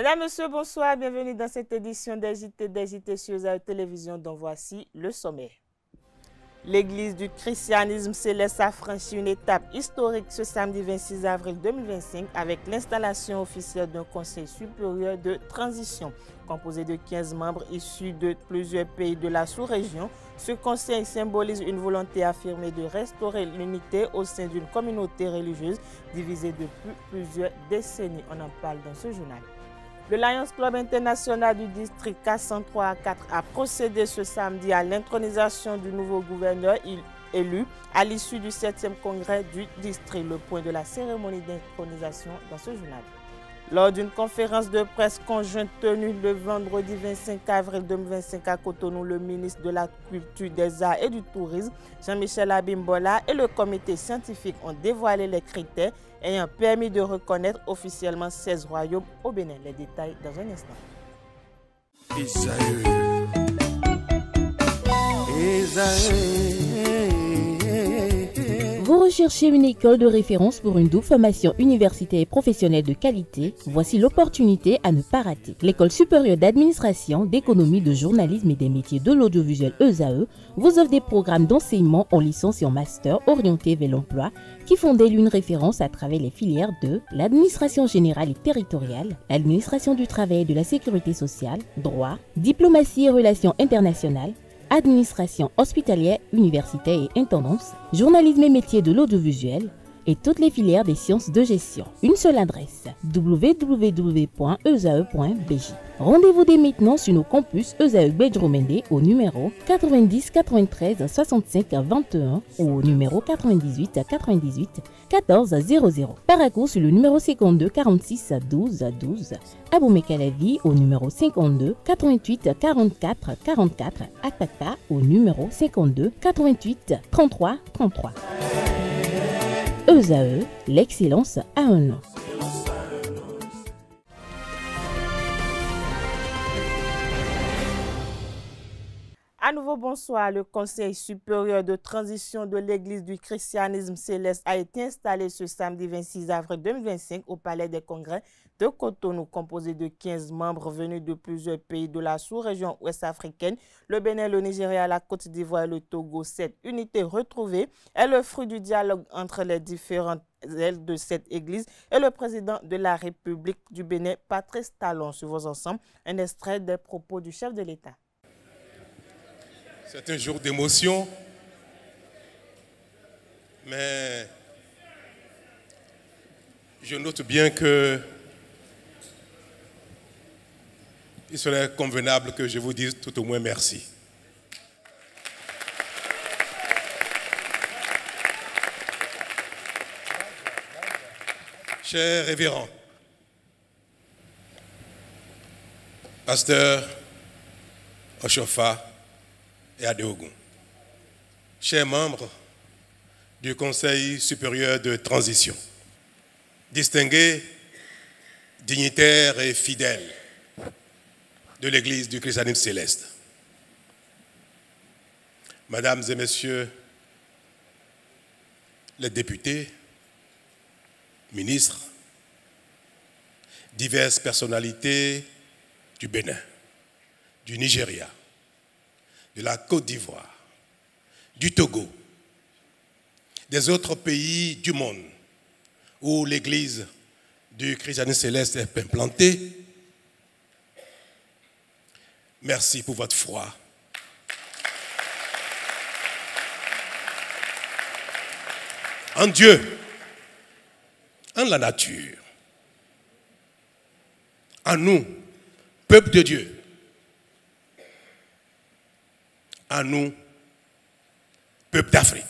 Mesdames, Messieurs, bonsoir. Bienvenue dans cette édition des JT sur la télévision dont voici le sommaire. L'Église du christianisme céleste a franchi une étape historique ce samedi 26 avril 2025 avec l'installation officielle d'un conseil supérieur de transition. Composé de 15 membres issus de plusieurs pays de la sous-région, ce conseil symbolise une volonté affirmée de restaurer l'unité au sein d'une communauté religieuse divisée depuis plusieurs décennies. On en parle dans ce journal. Le Lions Club international du district 403 à 4 a procédé ce samedi à l'intronisation du nouveau gouverneur élu à l'issue du 7e congrès du district. Le point de la cérémonie d'intronisation dans ce journal. Lors d'une conférence de presse conjointe tenue le vendredi 25 avril 2025 à Cotonou, le ministre de la Culture, des Arts et du Tourisme, Jean-Michel Abimbola, et le comité scientifique ont dévoilé les critères ayant permis de reconnaître officiellement 16 royaumes au Bénin. Les détails dans un instant. Vous recherchez une école de référence pour une double formation universitaire et professionnelle de qualité? Voici l'opportunité à ne pas rater. L'École supérieure d'administration, d'économie, de journalisme et des métiers de l'audiovisuel ESAE vous offre des programmes d'enseignement en licence et en master orientés vers l'emploi qui font d'elle une référence à travers les filières de l'administration générale et territoriale, l'administration du travail et de la sécurité sociale, droit, diplomatie et relations internationales, administration hospitalière, universitaire et intendance, journalisme et métiers de l'audiovisuel et toutes les filières des sciences de gestion. Une seule adresse, www.esae.bj. Rendez-vous dès maintenant sur nos campus ESAE Bedjromende au numéro 90 93 65 21 ou au numéro 98 98 14 00. Paracourt sur le numéro 52 46 12 12. Aboumé-Calavi au numéro 52 88 44 44. Akpaka au numéro 52 88 33 33. ESAE, l'excellence à un nom. À nouveau, bonsoir. Le Conseil supérieur de transition de l'Église du christianisme céleste a été installé ce samedi 26 avril 2025 au Palais des Congrès de Cotonou, composé de 15 membres venus de plusieurs pays de la sous-région ouest-africaine, le Bénin, le Nigeria, la Côte d'Ivoire et le Togo. Cette unité retrouvée est le fruit du dialogue entre les différentes ailes de cette Église et le président de la République du Bénin, Patrice Talon. Sur vos ensembles, un extrait des propos du chef de l'État. C'est un jour d'émotion, mais je note bien que il serait convenable que je vous dise tout au moins merci. Chers révérends, pasteur Oshofa et Adéogun, chers membres du Conseil supérieur de transition, distingués, dignitaires et fidèles de l'Église du christianisme céleste, Mesdames et Messieurs les députés, ministres, diverses personnalités du Bénin, du Nigeria, de la Côte d'Ivoire, du Togo, des autres pays du monde où l'Église du christianisme céleste est implantée. Merci pour votre foi. En Dieu, en la nature, en nous, peuple de Dieu, en nous, peuple d'Afrique.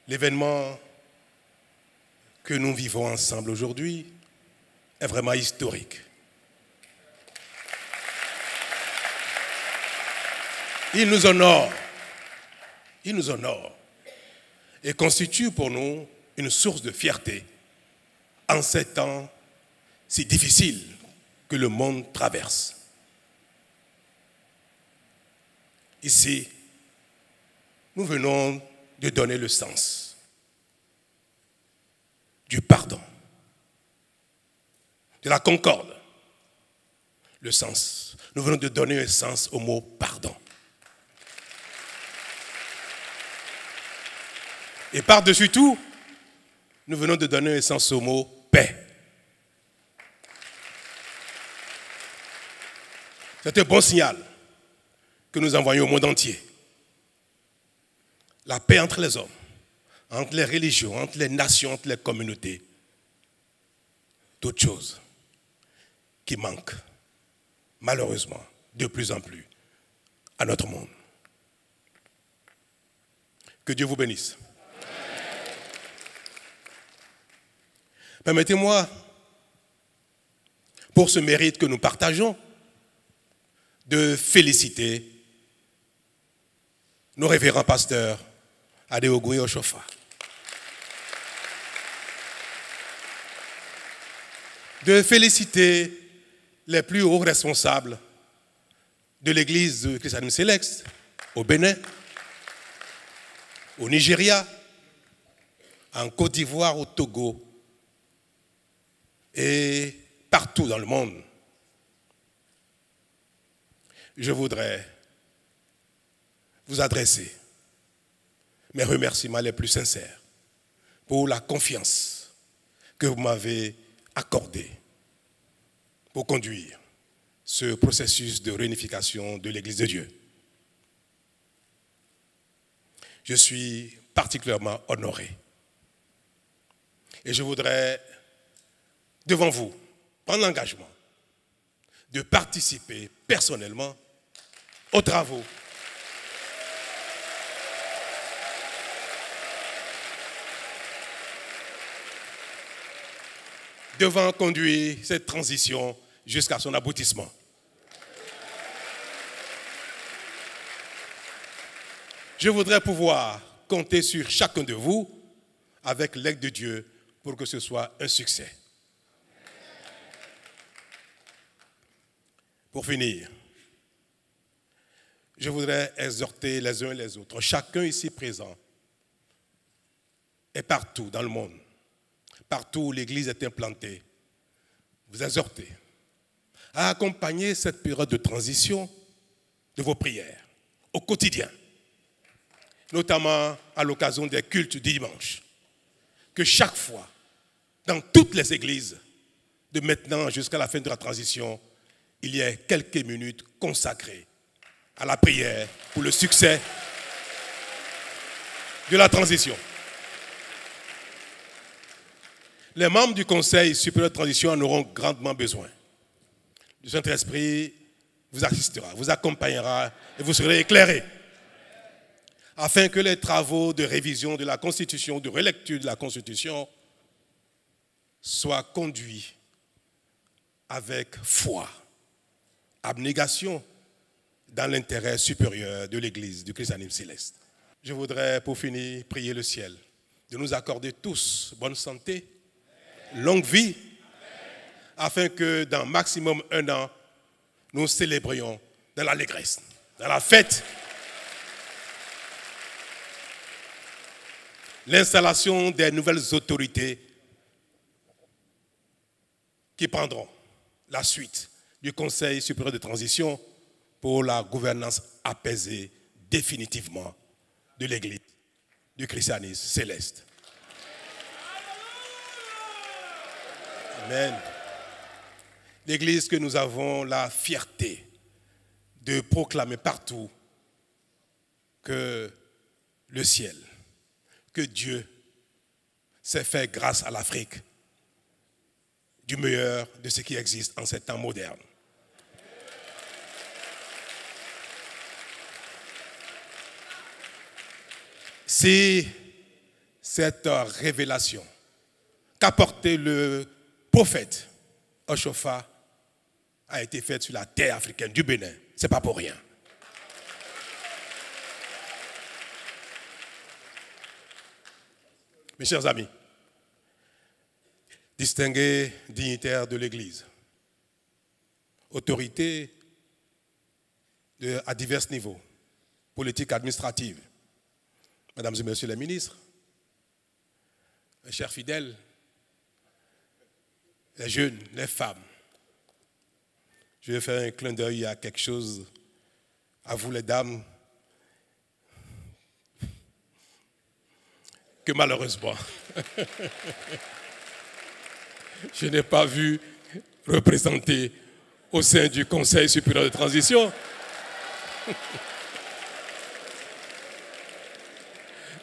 L'événement que nous vivons ensemble aujourd'hui est vraiment historique. Il nous honore et constitue pour nous une source de fierté en ces temps si difficiles que le monde traverse. Ici, nous venons de donner le sens du pardon, de la concorde. Le sens. Nous venons de donner un sens au mot pardon. Et par-dessus tout, nous venons de donner un sens au mot paix. C'est un bon signal que nous envoyons au monde entier. La paix entre les hommes, entre les religions, entre les nations, entre les communautés. D'autres choses qui manquent, malheureusement, de plus en plus à notre monde. Que Dieu vous bénisse. Permettez-moi, pour ce mérite que nous partageons, de féliciter nos révérends pasteurs Adeogou et Oshofa. De féliciter les plus hauts responsables de l'église de Christianisme Céleste au Bénin, au Nigeria, en Côte d'Ivoire, au Togo et partout dans le monde. Je voudrais vous adresser mes remerciements les plus sincères pour la confiance que vous m'avez accordée pour conduire ce processus de réunification de l'Église de Dieu. Je suis particulièrement honoré et je voudrais, devant vous, prendre l'engagement de participer personnellement aux travaux devant conduire cette transition jusqu'à son aboutissement. Je voudrais pouvoir compter sur chacun de vous avec l'aide de Dieu pour que ce soit un succès. Pour finir, je voudrais exhorter les uns et les autres, chacun ici présent et partout dans le monde, partout où l'Église est implantée, vous exhorter à accompagner cette période de transition de vos prières au quotidien, notamment à l'occasion des cultes du dimanche. Que chaque fois, dans toutes les églises, de maintenant jusqu'à la fin de la transition, il y ait quelques minutes consacrées à la prière pour le succès de la transition. Les membres du Conseil supérieur de transition en auront grandement besoin. Le Saint-Esprit vous assistera, vous accompagnera et vous serez éclairés afin que les travaux de révision de la Constitution, de relecture de la Constitution soient conduits avec foi, abnégation dans l'intérêt supérieur de l'Église du christianisme céleste. Je voudrais pour finir prier le ciel de nous accorder tous bonne santé, longue vie, afin que dans maximum 1 an, nous célébrions dans l'allégresse, dans la fête, l'installation des nouvelles autorités qui prendront la suite du Conseil supérieur de transition pour la gouvernance apaisée définitivement de l'Église du christianisme céleste. Amen. L'Église que nous avons la fierté de proclamer partout que le ciel, que Dieu s'est fait grâce à l'Afrique du meilleur de ce qui existe en ces temps modernes. C'est cette révélation qu'apportait le prophète Oshofa a été faite sur la terre africaine du Bénin. Ce n'est pas pour rien. Mes chers amis, distingués dignitaires de l'Église, autorités à divers niveaux, politiques, administratives, mesdames et messieurs les ministres, mes chers fidèles, les jeunes, les femmes. Je vais faire un clin d'œil à quelque chose, à vous les dames, que malheureusement, je n'ai pas vu représenter au sein du Conseil supérieur de transition.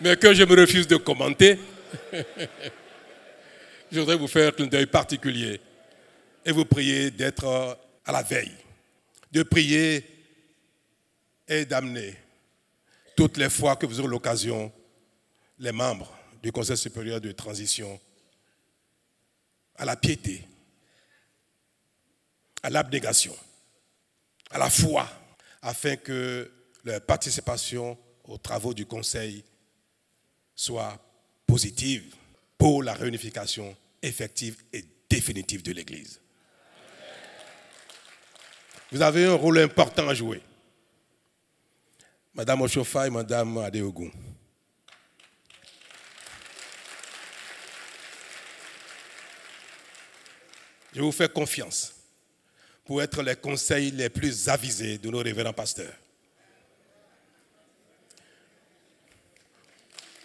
Mais que je me refuse de commenter, je voudrais vous faire un clin d'œil particulier et vous prier d'être à la veille, de prier et d'amener toutes les fois que vous aurez l'occasion les membres du Conseil supérieur de transition à la piété, à l'abnégation, à la foi, afin que leur participation aux travaux du Conseil soit positive pour la réunification effective et définitive de l'Église. Vous avez un rôle important à jouer. Madame Oshofa et Madame Adeogun. Je vous fais confiance pour être les conseils les plus avisés de nos révérends pasteurs.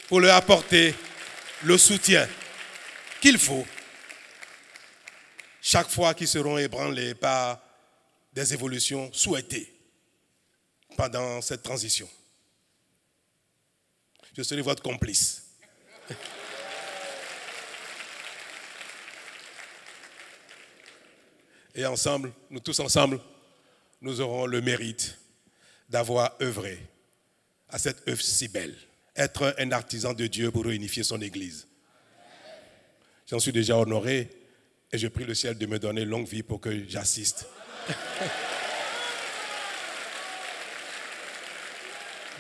Pour leur apporter le soutien qu'il faut chaque fois qu'ils seront ébranlés par des évolutions souhaitées pendant cette transition. Je serai votre complice. Et ensemble, nous tous ensemble, nous aurons le mérite d'avoir œuvré à cette œuvre si belle. Être un artisan de Dieu pour réunifier son Église. J'en suis déjà honoré et je prie le ciel de me donner longue vie pour que j'assiste.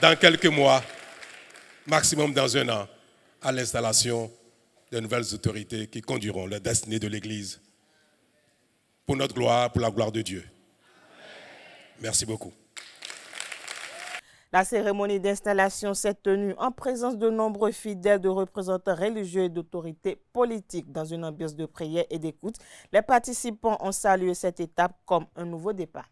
Dans quelques mois, maximum dans un an, à l'installation de nouvelles autorités qui conduiront la destinée de l'Église pour notre gloire, pour la gloire de Dieu. Merci beaucoup. La cérémonie d'installation s'est tenue en présence de nombreux fidèles, de représentants religieux et d'autorités politiques. Dans une ambiance de prière et d'écoute, les participants ont salué cette étape comme un nouveau départ.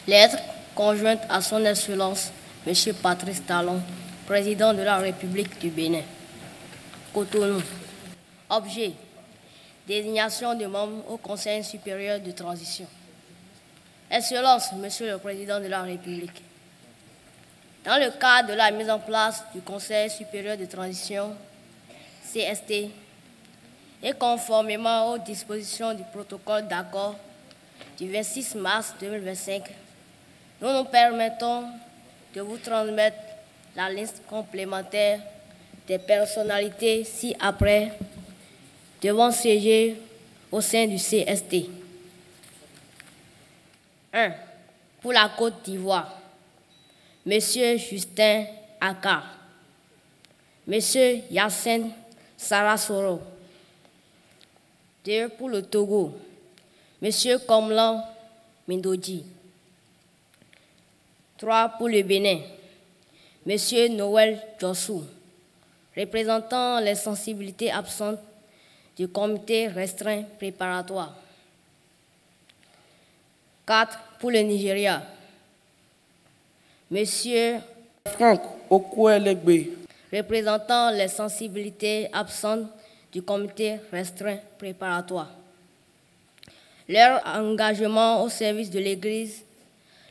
Lettre conjointe à son Excellence, M. Patrice Talon, président de la République du Bénin. Cotonou. Objet. Désignation de membres au Conseil supérieur de transition. Excellence, Monsieur le Président de la République. Dans le cadre de la mise en place du Conseil supérieur de transition, CST, et conformément aux dispositions du protocole d'accord du 26 mars 2025, nous nous permettons de vous transmettre la liste complémentaire des personnalités ci-après devant siéger au sein du CST. 1. Pour la Côte d'Ivoire, Monsieur Justin Aka, Monsieur Yassine Sarasoro. 2. Pour le Togo, Monsieur Komlan Mindoji. 3. Pour le Bénin, Monsieur Noël Jossou, représentant les sensibilités absentes du comité restreint préparatoire. 4. Pour le Nigeria, Monsieur Franck Okwuelegbe, représentant les sensibilités absentes du comité restreint préparatoire. Leur engagement au service de l'Église,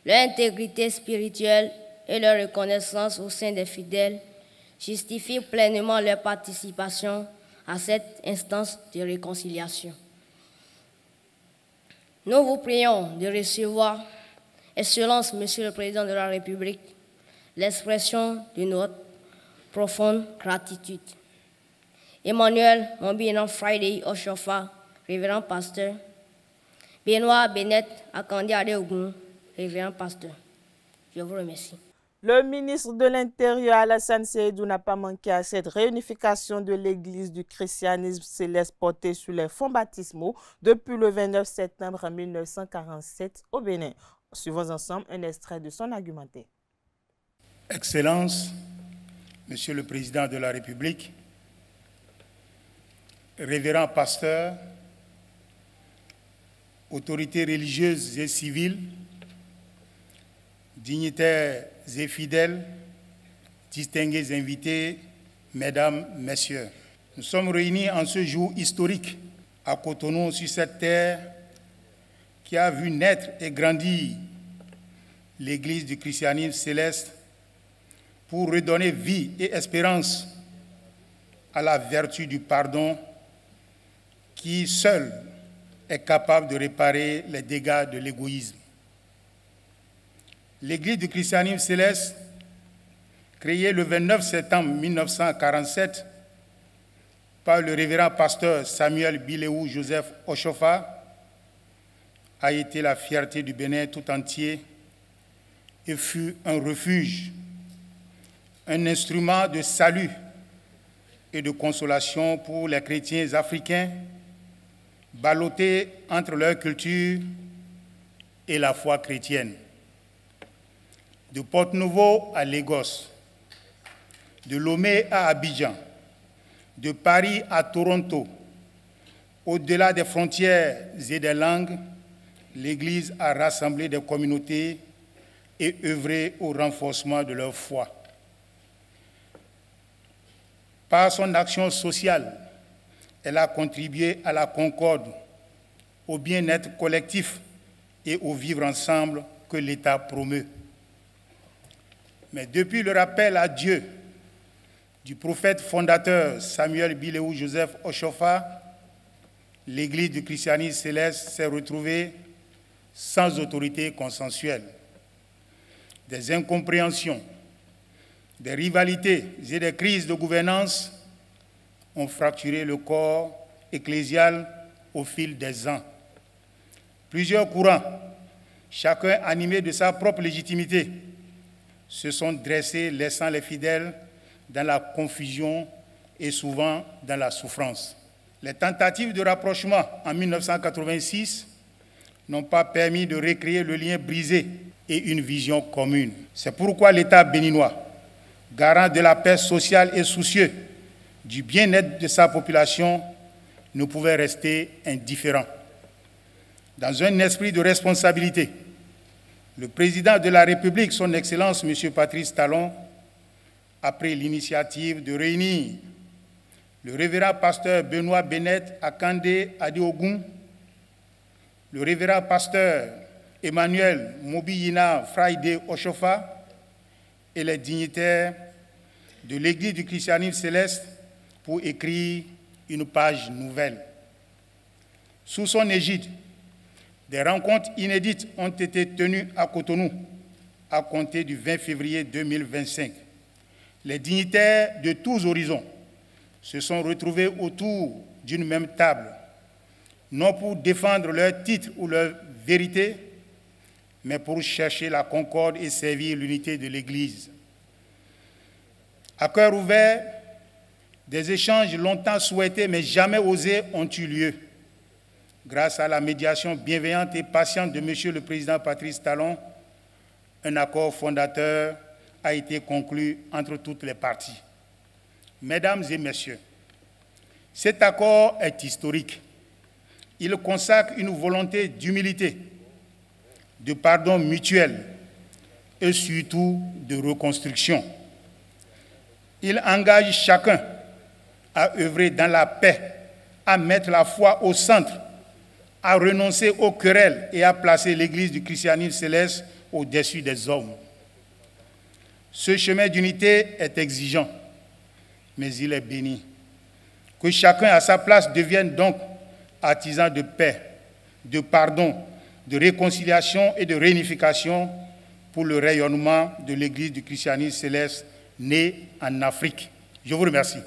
leur intégrité spirituelle et leur reconnaissance au sein des fidèles justifient pleinement leur participation à cette instance de réconciliation. Nous vous prions de recevoir, Excellence, Monsieur le Président de la République, l'expression de notre profonde gratitude. Emmanuel Mombinan Friday Oshofa, révérend pasteur. Benoît Bennett Akandi Adeogun, révérend pasteur. Je vous remercie. Le ministre de l'Intérieur, Alassane Seydou, n'a pas manqué à cette réunification de l'Église du christianisme céleste portée sur les fonds baptismaux depuis le 29 septembre 1947 au Bénin. Suivons ensemble un extrait de son argumentaire. Excellence, Monsieur le Président de la République, révérend pasteur, autorités religieuses et civiles, dignitaires et fidèles, distingués invités, mesdames, messieurs. Nous sommes réunis en ce jour historique à Cotonou, sur cette terre qui a vu naître et grandir l'Église du christianisme céleste pour redonner vie et espérance à la vertu du pardon qui seule est capable de réparer les dégâts de l'égoïsme. L'Église du christianisme céleste, créée le 29 septembre 1947 par le révérend pasteur Samuel Biléou Joseph Oshofa, a été la fierté du Bénin tout entier et fut un refuge, un instrument de salut et de consolation pour les chrétiens africains ballottés entre leur culture et la foi chrétienne. De Porto-Novo à Lagos, de Lomé à Abidjan, de Paris à Toronto, au-delà des frontières et des langues, l'Église a rassemblé des communautés et œuvré au renforcement de leur foi. Par son action sociale, elle a contribué à la concorde, au bien-être collectif et au vivre ensemble que l'État promeut. Mais depuis le rappel à Dieu du prophète fondateur Samuel Biléou Joseph Oshofa, l'Église du christianisme céleste s'est retrouvée sans autorité consensuelle. Des incompréhensions, des rivalités et des crises de gouvernance ont fracturé le corps ecclésial au fil des ans. Plusieurs courants, chacun animé de sa propre légitimité, se sont dressés, laissant les fidèles dans la confusion et souvent dans la souffrance. Les tentatives de rapprochement en 1986 n'ont pas permis de recréer le lien brisé et une vision commune. C'est pourquoi l'État béninois, garant de la paix sociale et soucieux du bien-être de sa population, ne pouvait rester indifférent. Dans un esprit de responsabilité, le président de la République, son Excellence M. Patrice Talon, a pris l'initiative de réunir le révérend pasteur Benoît Bennett Akande Adiogun, le révérend pasteur Emmanuel Mobiyina Friday Oshofa et les dignitaires de l'Église du christianisme céleste pour écrire une page nouvelle. Sous son égide, des rencontres inédites ont été tenues à Cotonou à compter du 20 février 2025. Les dignitaires de tous horizons se sont retrouvés autour d'une même table, non pour défendre leur titre ou leur vérité, mais pour chercher la concorde et servir l'unité de l'Église. À cœur ouvert, des échanges longtemps souhaités mais jamais osés ont eu lieu. Grâce à la médiation bienveillante et patiente de M. le Président Patrice Talon, un accord fondateur a été conclu entre toutes les parties. Mesdames et messieurs, cet accord est historique. Il consacre une volonté d'humilité, de pardon mutuel et surtout de reconstruction. Il engage chacun à œuvrer dans la paix, à mettre la foi au centre, à renoncer aux querelles et à placer l'Église du christianisme céleste au-dessus des hommes. Ce chemin d'unité est exigeant, mais il est béni. Que chacun à sa place devienne donc artisan de paix, de pardon, de réconciliation et de réunification pour le rayonnement de l'Église du christianisme céleste née en Afrique. Je vous remercie.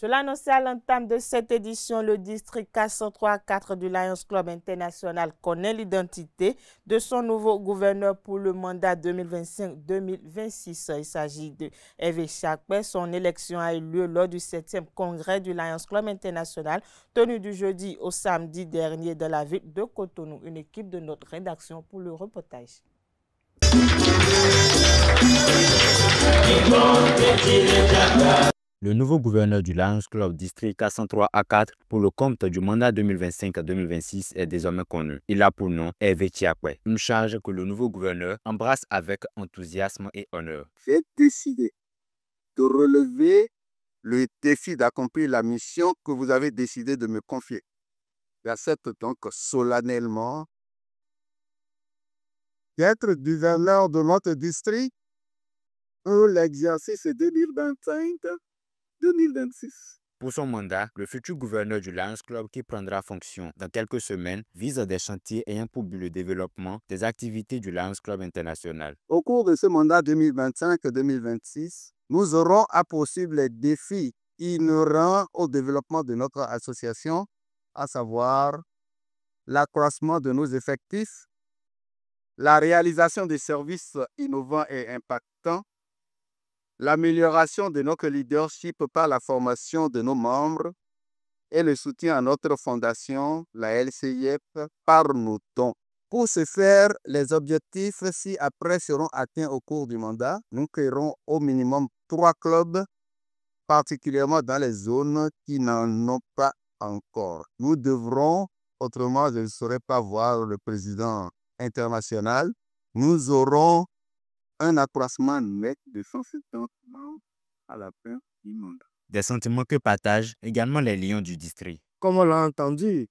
Je l'annonçais à l'entame de cette édition, le district 403-4 du Lions Club International connaît l'identité de son nouveau gouverneur pour le mandat 2025-2026. Il s'agit de Hervé Chakpé. Son élection a eu lieu lors du 7e congrès du Lions Club International, tenu du jeudi au samedi dernier dans la ville de Cotonou. Une équipe de notre rédaction pour le reportage. Le nouveau gouverneur du Lions Club District 403A4 pour le compte du mandat 2025-2026 est désormais connu. Il a pour nom Hervé Tiakwe, une charge que le nouveau gouverneur embrasse avec enthousiasme et honneur. J'ai décidé de relever le défi d'accomplir la mission que vous avez décidé de me confier. J'accepte donc solennellement d'être gouverneur de notre district pour l'exercice 2025-2026. Pour son mandat, le futur gouverneur du Lions Club qui prendra fonction dans quelques semaines vise des chantiers ayant pour but le développement des activités du Lions Club international. Au cours de ce mandat 2025-2026, nous aurons à poursuivre les défis inhérents au développement de notre association, à savoir l'accroissement de nos effectifs, la réalisation des services innovants et impactants, l'amélioration de notre leadership par la formation de nos membres et le soutien à notre fondation, la LCIF, par nos dons. Pour ce faire, les objectifs ci-après seront atteints au cours du mandat. Nous créerons au minimum 3 clubs, particulièrement dans les zones qui n'en ont pas encore. Nous devrons, autrement je ne saurais pas voir le président international, nous aurons un accroissement net de 170 membres à la fin du mandat. Des sentiments que partagent également les Lions du district. Comme on l'a entendu,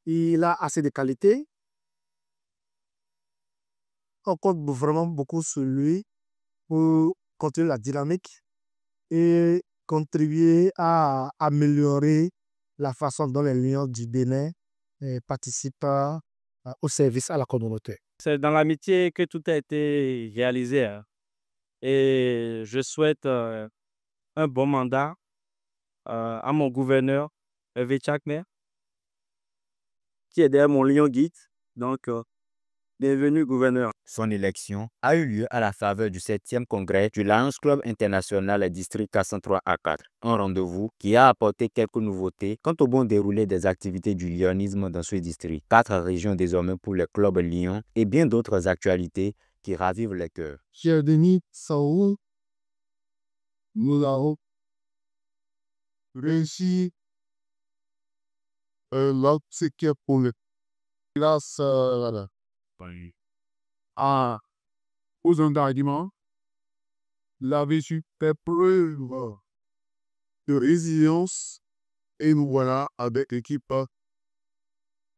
il a assez de qualité. On compte vraiment beaucoup sur lui pour continuer la dynamique et contribuer à améliorer la façon dont les Lions du Bénin participent au service à la communauté. C'est dans l'amitié que tout a été réalisé. Et je souhaite un bon mandat à mon gouverneur, Hervé Tiakwe, qui est derrière mon lion guide. Donc, bienvenue, gouverneur. Son élection a eu lieu à la faveur du 7e congrès du Lions Club International District 403A4. Un rendez-vous qui a apporté quelques nouveautés quant au bon déroulé des activités du lionisme dans ce district. 4 régions désormais pour les clubs Lyon et bien d'autres actualités qui ravivent les cœurs. Cher Denis Saoul, nous avons réussi l'obséquier pour le grâce aux engagements, l'avait su faire preuve de résilience et nous voilà avec l'équipe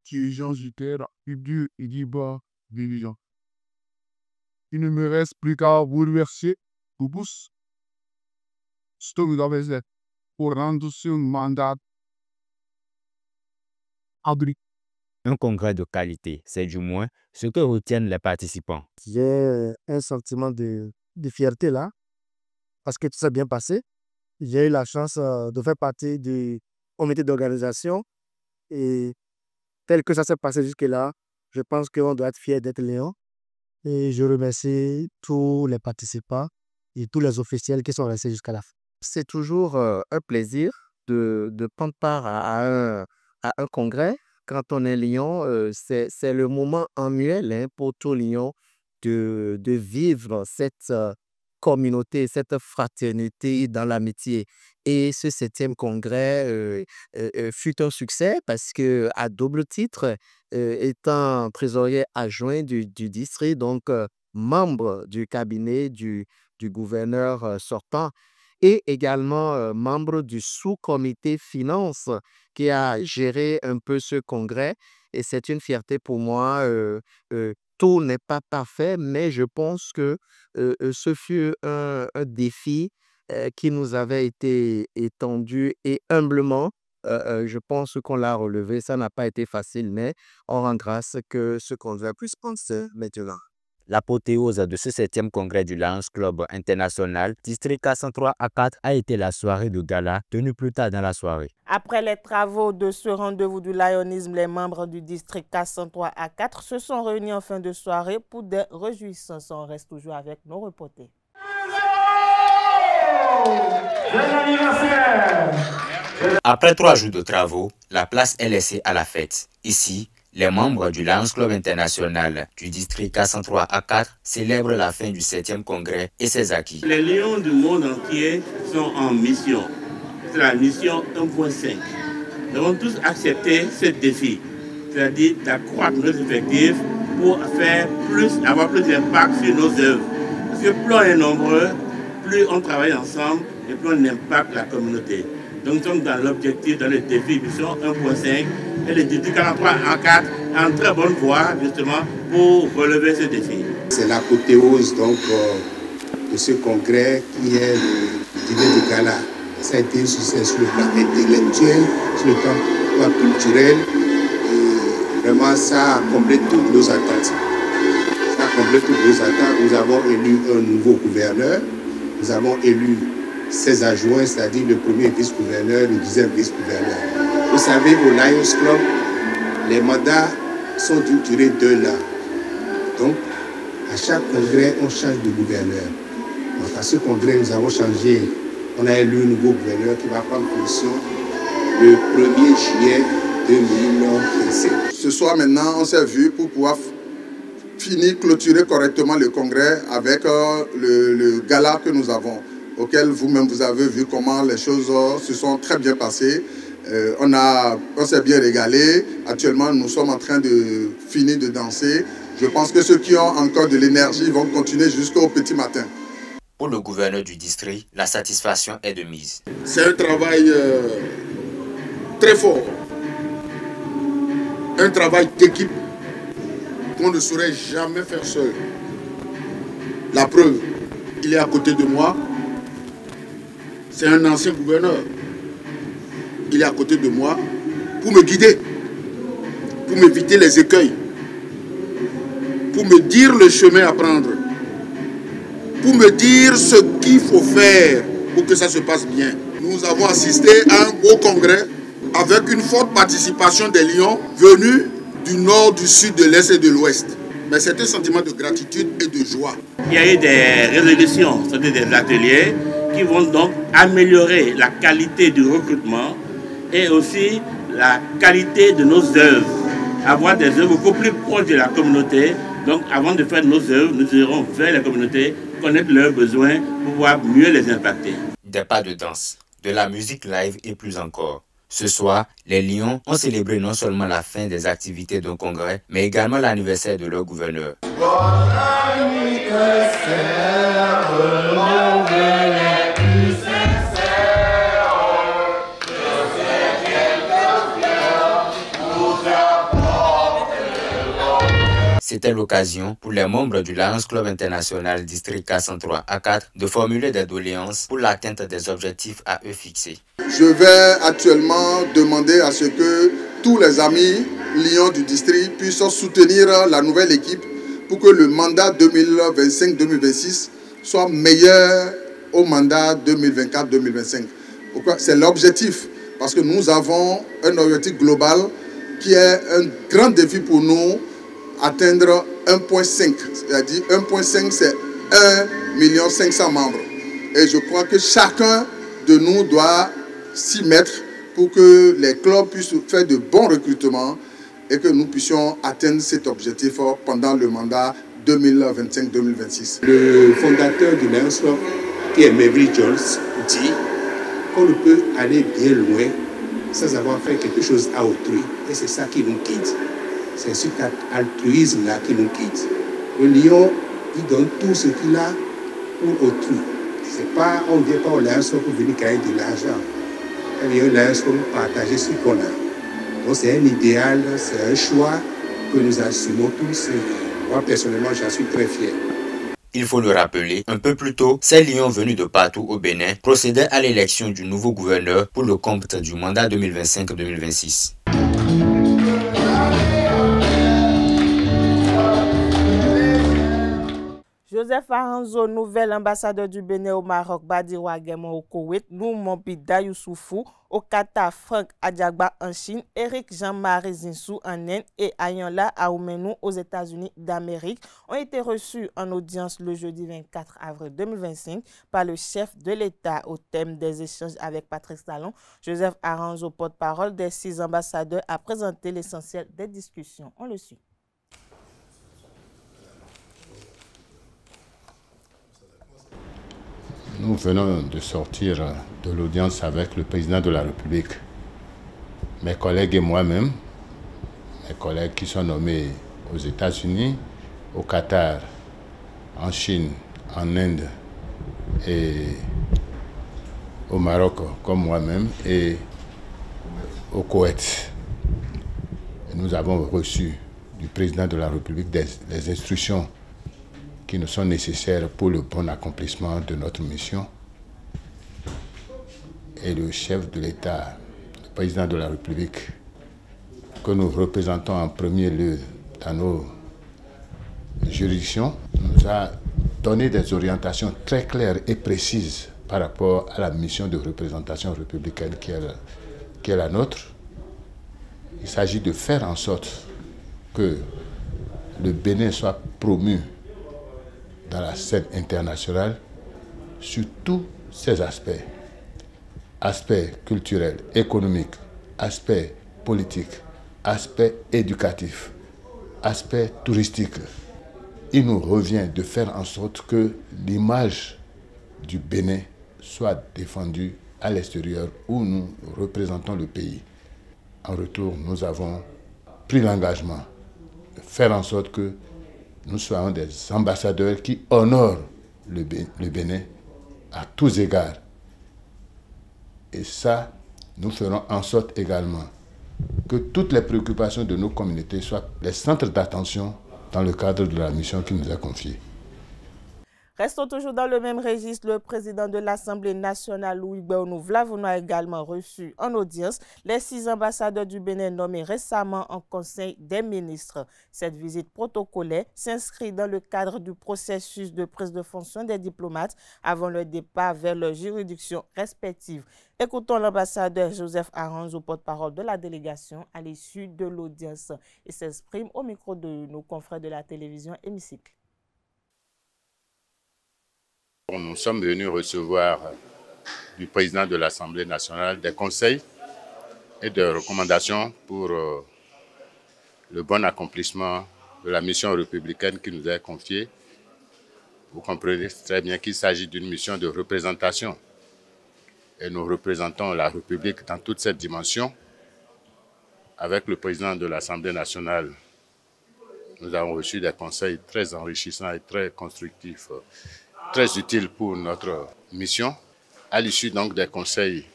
dirigeant du terrain, dur et du bas dirigeant. Il ne me reste plus qu'à vous remercier pour tous ce que vous avez fait pour rendre ce mandat abri. Un congrès de qualité, c'est du moins ce que retiennent les participants. J'ai un sentiment de fierté là, parce que tout s'est bien passé. J'ai eu la chance de faire partie du comité d'organisation et tel que ça s'est passé jusque-là, je pense qu'on doit être fier d'être Léon. Et je remercie tous les participants et tous les officiels qui sont restés jusqu'à la fin. C'est toujours un plaisir de prendre part à un congrès. Quand on est Lyon, c'est le moment annuel pour tout Lyon de vivre cette communauté, cette fraternité dans l'amitié. Et ce 7e congrès fut un succès parce que, à double titre, étant trésorier adjoint du district, donc membre du cabinet du gouverneur sortant, et également membre du sous-comité finances qui a géré un peu ce congrès. Et c'est une fierté pour moi. Tout n'est pas parfait, mais je pense que ce fut un défi qui nous avait été étendu et humblement, je pense qu'on l'a relevé. Ça n'a pas été facile, mais on rend grâce que ce congrès puisse prendre maintenant. L'apothéose de ce 7e congrès du Lions Club International District 403A4 a été la soirée de gala tenue plus tard dans la soirée. Après les travaux de ce rendez-vous du lionisme, les membres du District 403A4 se sont réunis en fin de soirée pour des réjouissances. On reste toujours avec nos reporters. Après 3 jours de travaux, la place est laissée à la fête. Ici, Les membres du Lions Club International du district K103 A4 célèbrent la fin du 7e congrès et ses acquis. Les lions du monde entier sont en mission. C'est la mission 1.5. Nous avons tous accepté ce défi, c'est-à-dire d'accroître nos effectifs pour avoir plus d'impact sur nos œuvres. Parce que plus on est nombreux, plus on travaille ensemble et plus on impacte la communauté. Donc nous sommes dans l'objectif, dans le défi mission 1.5 et le district K103 A4 en très bonne voie justement pour relever ce défi. C'est l'apothéose donc de ce congrès qui est le dîner de gala. Ça a été un succès sur le plan intellectuel, sur le plan culturel. Et vraiment, ça a comblé toutes nos attentes. Ça a comblé toutes nos attentes. Nous avons élu un nouveau gouverneur. Nous avons élu 16 adjoints, c'est-à-dire le premier vice-gouverneur, le 10e vice-gouverneur. Vous savez, au Lions Club, les mandats sont d'une durée de 2 ans. Donc, à chaque congrès, on change de gouverneur. Donc, à ce congrès, nous avons changé. On a élu un nouveau gouverneur qui va prendre fonction le 1er juillet 2017. Ce soir, maintenant, on s'est vu pour pouvoir finir, clôturer correctement le congrès avec le gala que nous avons, auquel vous-même vous avez vu comment les choses se sont très bien passées. On s'est bien régalé. Actuellement, nous sommes en train de finir de danser. Je pense que ceux qui ont encore de l'énergie vont continuer jusqu'au petit matin. Pour le gouverneur du district, la satisfaction est de mise. C'est un travail très fort. Un travail d'équipe qu'on ne saurait jamais faire seul. La preuve, il est à côté de moi. C'est un ancien gouverneur. Il est à côté de moi pour me guider, pour m'éviter les écueils, pour me dire le chemin à prendre, pour me dire ce qu'il faut faire pour que ça se passe bien. Nous avons assisté à un beau congrès avec une forte participation des Lions venus du nord, du sud, de l'est et de l'ouest. Mais c'est un sentiment de gratitude et de joie. Il y a eu des résolutions, c'est-à-dire des ateliers qui vont donc améliorer la qualité du recrutement et aussi la qualité de nos œuvres. Avoir des œuvres beaucoup plus proches de la communauté. Donc avant de faire nos œuvres, nous irons vers la communauté, connaître leurs besoins pour pouvoir mieux les impacter. Des pas de danse, de la musique live et plus encore. Ce soir, les Lions ont célébré non seulement la fin des activités d'un congrès, mais également l'anniversaire de leur gouverneur. C'était l'occasion pour les membres du Lions Club International District K103 A4 de formuler des doléances pour l'atteinte des objectifs à eux fixés. Je vais actuellement demander à ce que tous les amis Lions du district puissent soutenir la nouvelle équipe pour que le mandat 2025-2026 soit meilleur au mandat 2024-2025. C'est l'objectif, parce que nous avons un objectif global qui est un grand défi pour nous, atteindre 1.5, c'est-à-dire 1.5 c'est 1 500 000 membres. Et je crois que chacun de nous doit s'y mettre pour que les clubs puissent faire de bons recrutements et que nous puissions atteindre cet objectif pendant le mandat 2025-2026. Le fondateur du Lions Club, qui est Maverick Jones, dit qu'on ne peut aller bien loin sans avoir fait quelque chose à autrui. Et c'est ça qui nous quitte. C'est cet altruisme-là qui nous quitte. Le lion, il donne tout ce qu'il a pour autrui. C'est pas, on ne vient pas au Lions Club pour venir gagner de l'argent. On vient au Lions Club pour partager ce qu'on a. Donc c'est un idéal, c'est un choix que nous assumons tous. Moi personnellement, j'en suis très fier. Il faut le rappeler, un peu plus tôt, ces Lions venus de partout au Bénin procédaient à l'élection du nouveau gouverneur pour le compte du mandat 2025-2026. Joseph Aranzo, nouvel ambassadeur du Bénin au Maroc, Badirou Aguemon au Koweït, Noumon Bida Youssoufou au Qatar, Franck Adjagba en Chine, Eric Jean-Marie Zinsou en Inde et Ayanla Aoumenou aux États-Unis d'Amérique ont été reçus en audience le jeudi 24 avril 2025 par le chef de l'État au thème des échanges avec Patrice Talon. Joseph Aranzo, porte-parole des 6 ambassadeurs, a présenté l'essentiel des discussions. On le suit. Nous venons de sortir de l'audience avec le président de la République. Mes collègues et moi-même, mes collègues qui sont nommés aux États-Unis, au Qatar, en Chine, en Inde et au Maroc comme moi-même et au Koweït. Nous avons reçu du président de la République les instructions qui nous sont nécessaires pour le bon accomplissement de notre mission. Et le chef de l'État, le président de la République, que nous représentons en premier lieu dans nos juridictions, nous a donné des orientations très claires et précises par rapport à la mission de représentation républicaine qui est la nôtre. Il s'agit de faire en sorte que le Bénin soit promu dans la scène internationale sur tous ces aspects. Aspects culturels, économiques, aspects politiques, aspects éducatifs, aspects touristiques. Il nous revient de faire en sorte que l'image du Bénin soit défendue à l'extérieur où nous représentons le pays. En retour, nous avons pris l'engagement de faire en sorte que nous soyons des ambassadeurs qui honorent le Bénin à tous égards. Et ça, nous ferons en sorte également que toutes les préoccupations de nos communautés soient les centres d'attention dans le cadre de la mission qui nous est confiée. Restons toujours dans le même registre. Le président de l'Assemblée nationale, Louis Béounou Vlavono, a également reçu en audience les 6 ambassadeurs du Bénin nommés récemment en Conseil des ministres. Cette visite protocolaire s'inscrit dans le cadre du processus de prise de fonction des diplomates avant le départ vers leurs juridictions respectives. Écoutons l'ambassadeur Joseph Aranzo, porte-parole de la délégation, à l'issue de l'audience. Il s'exprime au micro de nos confrères de la télévision Hémicycle. Nous sommes venus recevoir du président de l'Assemblée nationale des conseils et des recommandations pour le bon accomplissement de la mission républicaine qui nous est confiée. Vous comprenez très bien qu'il s'agit d'une mission de représentation. Et nous représentons la République dans toute cette dimension. Avec le président de l'Assemblée nationale, nous avons reçu des conseils très enrichissants et très constructifs, très utile pour notre mission. À l'issue donc des conseils,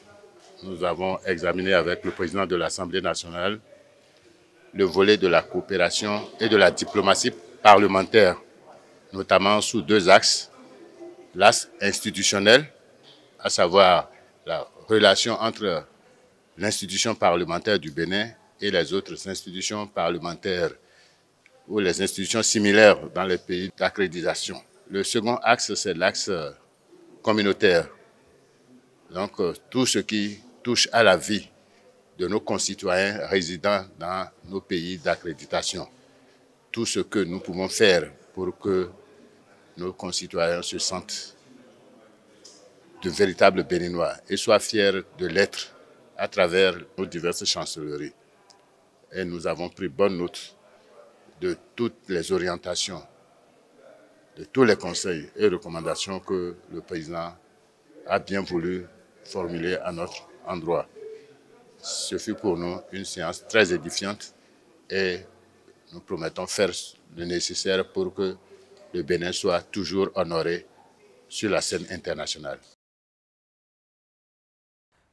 nous avons examiné avec le président de l'Assemblée nationale le volet de la coopération et de la diplomatie parlementaire, notamment sous 2 axes. L'axe institutionnel, à savoir la relation entre l'institution parlementaire du Bénin et les autres institutions parlementaires ou les institutions similaires dans les pays d'accréditation. Le second axe, c'est l'axe communautaire. Donc, tout ce qui touche à la vie de nos concitoyens résidant dans nos pays d'accréditation. Tout ce que nous pouvons faire pour que nos concitoyens se sentent de véritables Béninois et soient fiers de l'être à travers nos diverses chancelleries. Et nous avons pris bonne note de toutes les orientations, de tous les conseils et recommandations que le président a bien voulu formuler à notre endroit. Ce fut pour nous une séance très édifiante et nous promettons faire le nécessaire pour que le Bénin soit toujours honoré sur la scène internationale.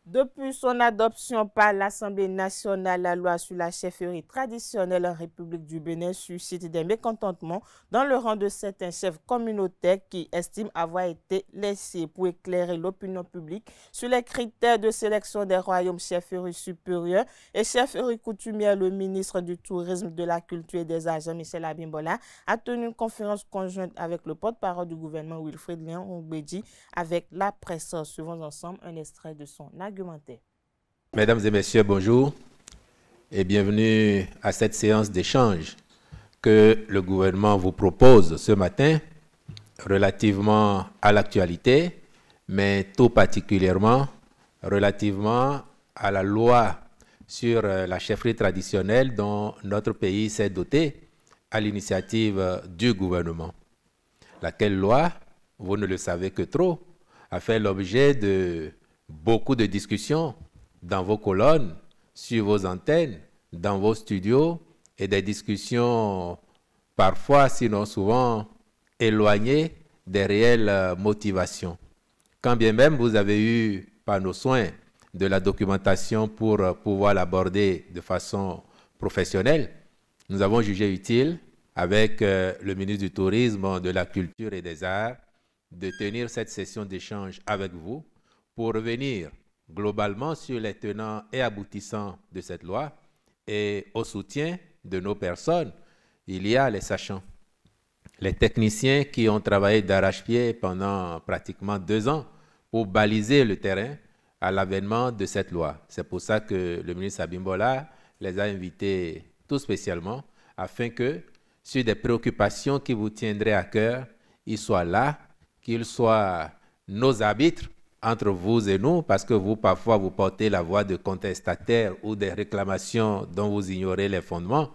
Depuis son adoption par l'Assemblée nationale, la loi sur la chefferie traditionnelle en République du Bénin suscite des mécontentements dans le rang de certains chefs communautaires qui estiment avoir été laissés pour éclairer l'opinion publique sur les critères de sélection des royaumes chefferies supérieures et chefferies coutumières. Le ministre du Tourisme, de la Culture et des Arts, Michel Abimbola, a tenu une conférence conjointe avec le porte-parole du gouvernement, Wilfrid Léon Ongbedji, avec la presse. Suivons ensemble un extrait de son argumentaire. Mesdames et messieurs, bonjour et bienvenue à cette séance d'échange que le gouvernement vous propose ce matin relativement à l'actualité, mais tout particulièrement relativement à la loi sur la chefferie traditionnelle dont notre pays s'est doté à l'initiative du gouvernement. Laquelle loi, vous ne le savez que trop, a fait l'objet de beaucoup de discussions dans vos colonnes, sur vos antennes, dans vos studios, et des discussions parfois, sinon souvent, éloignées des réelles motivations. Quand bien même vous avez eu, par nos soins, de la documentation pour pouvoir l'aborder de façon professionnelle, nous avons jugé utile, avec le ministre du Tourisme, de la Culture et des Arts, de tenir cette session d'échange avec vous pour revenir globalement sur les tenants et aboutissants de cette loi et au soutien de nos personnes. Il y a les sachants, les techniciens qui ont travaillé d'arrache-pied pendant pratiquement 2 ans pour baliser le terrain à l'avènement de cette loi. C'est pour ça que le ministre Abimbola les a invités tout spécialement afin que, sur des préoccupations qui vous tiendraient à cœur, ils soient là, qu'ils soient nos arbitres entre vous et nous, parce que vous, parfois, vous portez la voix de contestataires ou des réclamations dont vous ignorez les fondements.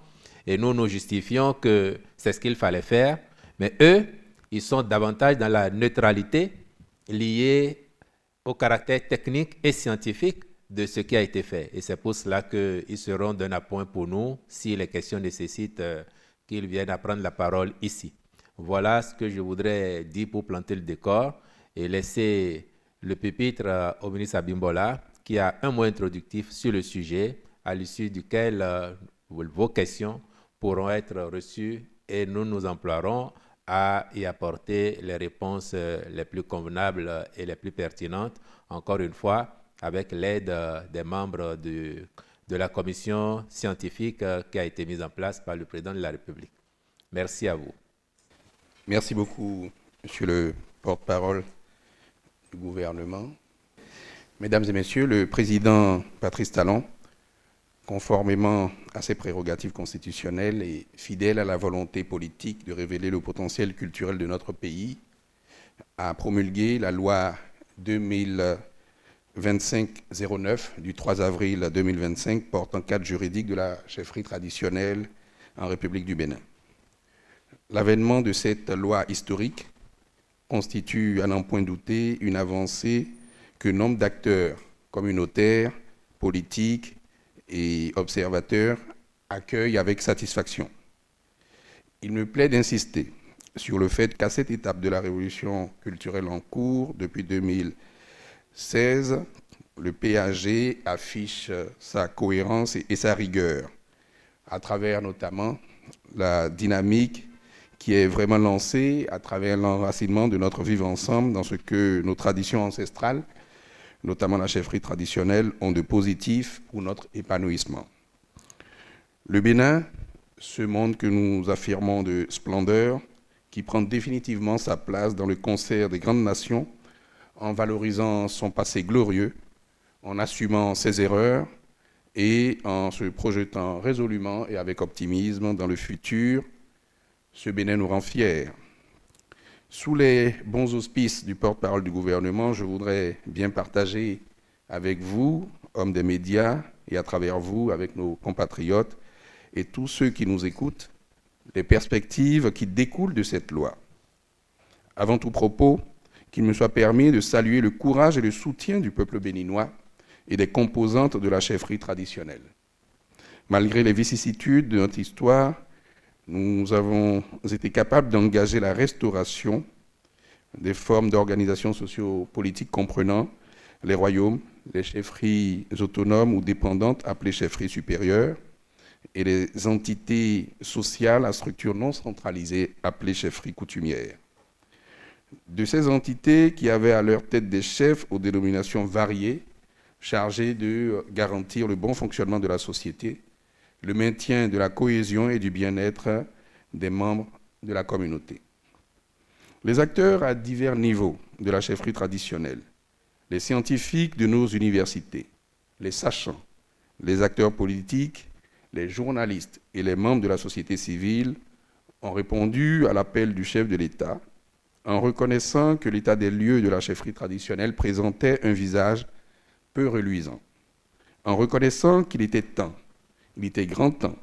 Et nous, nous justifions que c'est ce qu'il fallait faire. Mais eux, ils sont davantage dans la neutralité liée au caractère technique et scientifique de ce qui a été fait. Et c'est pour cela qu'ils seront d'un appoint pour nous, si les questions nécessitent qu'ils viennent à prendre la parole ici. Voilà ce que je voudrais dire pour planter le décor et laisser le pupitre au ministre Abimbola, qui a un mot introductif sur le sujet, à l'issue duquel vos questions pourront être reçues et nous nous emploierons à y apporter les réponses les plus convenables et les plus pertinentes, encore une fois, avec l'aide des membres de la commission scientifique qui a été mise en place par le président de la République. Merci à vous. Merci beaucoup, monsieur le porte-parole du gouvernement. Mesdames et messieurs, le président Patrice Talon, conformément à ses prérogatives constitutionnelles et fidèle à la volonté politique de révéler le potentiel culturel de notre pays, a promulgué la loi 2025-09 du 3 avril 2025 portant cadre juridique de la chefferie traditionnelle en République du Bénin. L'avènement de cette loi historique constitue, à n'en point douter, une avancée que nombre d'acteurs communautaires, politiques et observateurs accueillent avec satisfaction. Il me plaît d'insister sur le fait qu'à cette étape de la révolution culturelle en cours, depuis 2016, le PAG affiche sa cohérence et sa rigueur, à travers notamment la dynamique qui est vraiment lancée à travers l'enracinement de notre vivre ensemble dans ce que nos traditions ancestrales, notamment la chefferie traditionnelle, ont de positif pour notre épanouissement. Le Bénin, ce monde que nous affirmons de splendeur, qui prend définitivement sa place dans le concert des grandes nations, en valorisant son passé glorieux, en assumant ses erreurs et en se projetant résolument et avec optimisme dans le futur. Ce Bénin nous rend fiers. Sous les bons auspices du porte-parole du gouvernement, je voudrais bien partager avec vous, hommes des médias, et à travers vous, avec nos compatriotes et tous ceux qui nous écoutent, les perspectives qui découlent de cette loi. Avant tout propos, qu'il me soit permis de saluer le courage et le soutien du peuple béninois et des composantes de la chefferie traditionnelle. Malgré les vicissitudes de notre histoire, nous avons été capables d'engager la restauration des formes d'organisation socio-politique comprenant les royaumes, les chefferies autonomes ou dépendantes appelées chefferies supérieures, et les entités sociales à structure non centralisée appelées chefferies coutumières. De ces entités qui avaient à leur tête des chefs aux dénominations variées, chargés de garantir le bon fonctionnement de la société, le maintien de la cohésion et du bien-être des membres de la communauté. Les acteurs à divers niveaux de la chefferie traditionnelle, les scientifiques de nos universités, les sachants, les acteurs politiques, les journalistes et les membres de la société civile ont répondu à l'appel du chef de l'État en reconnaissant que l'état des lieux de la chefferie traditionnelle présentait un visage peu reluisant, en reconnaissant qu'il était temps, il était grand temps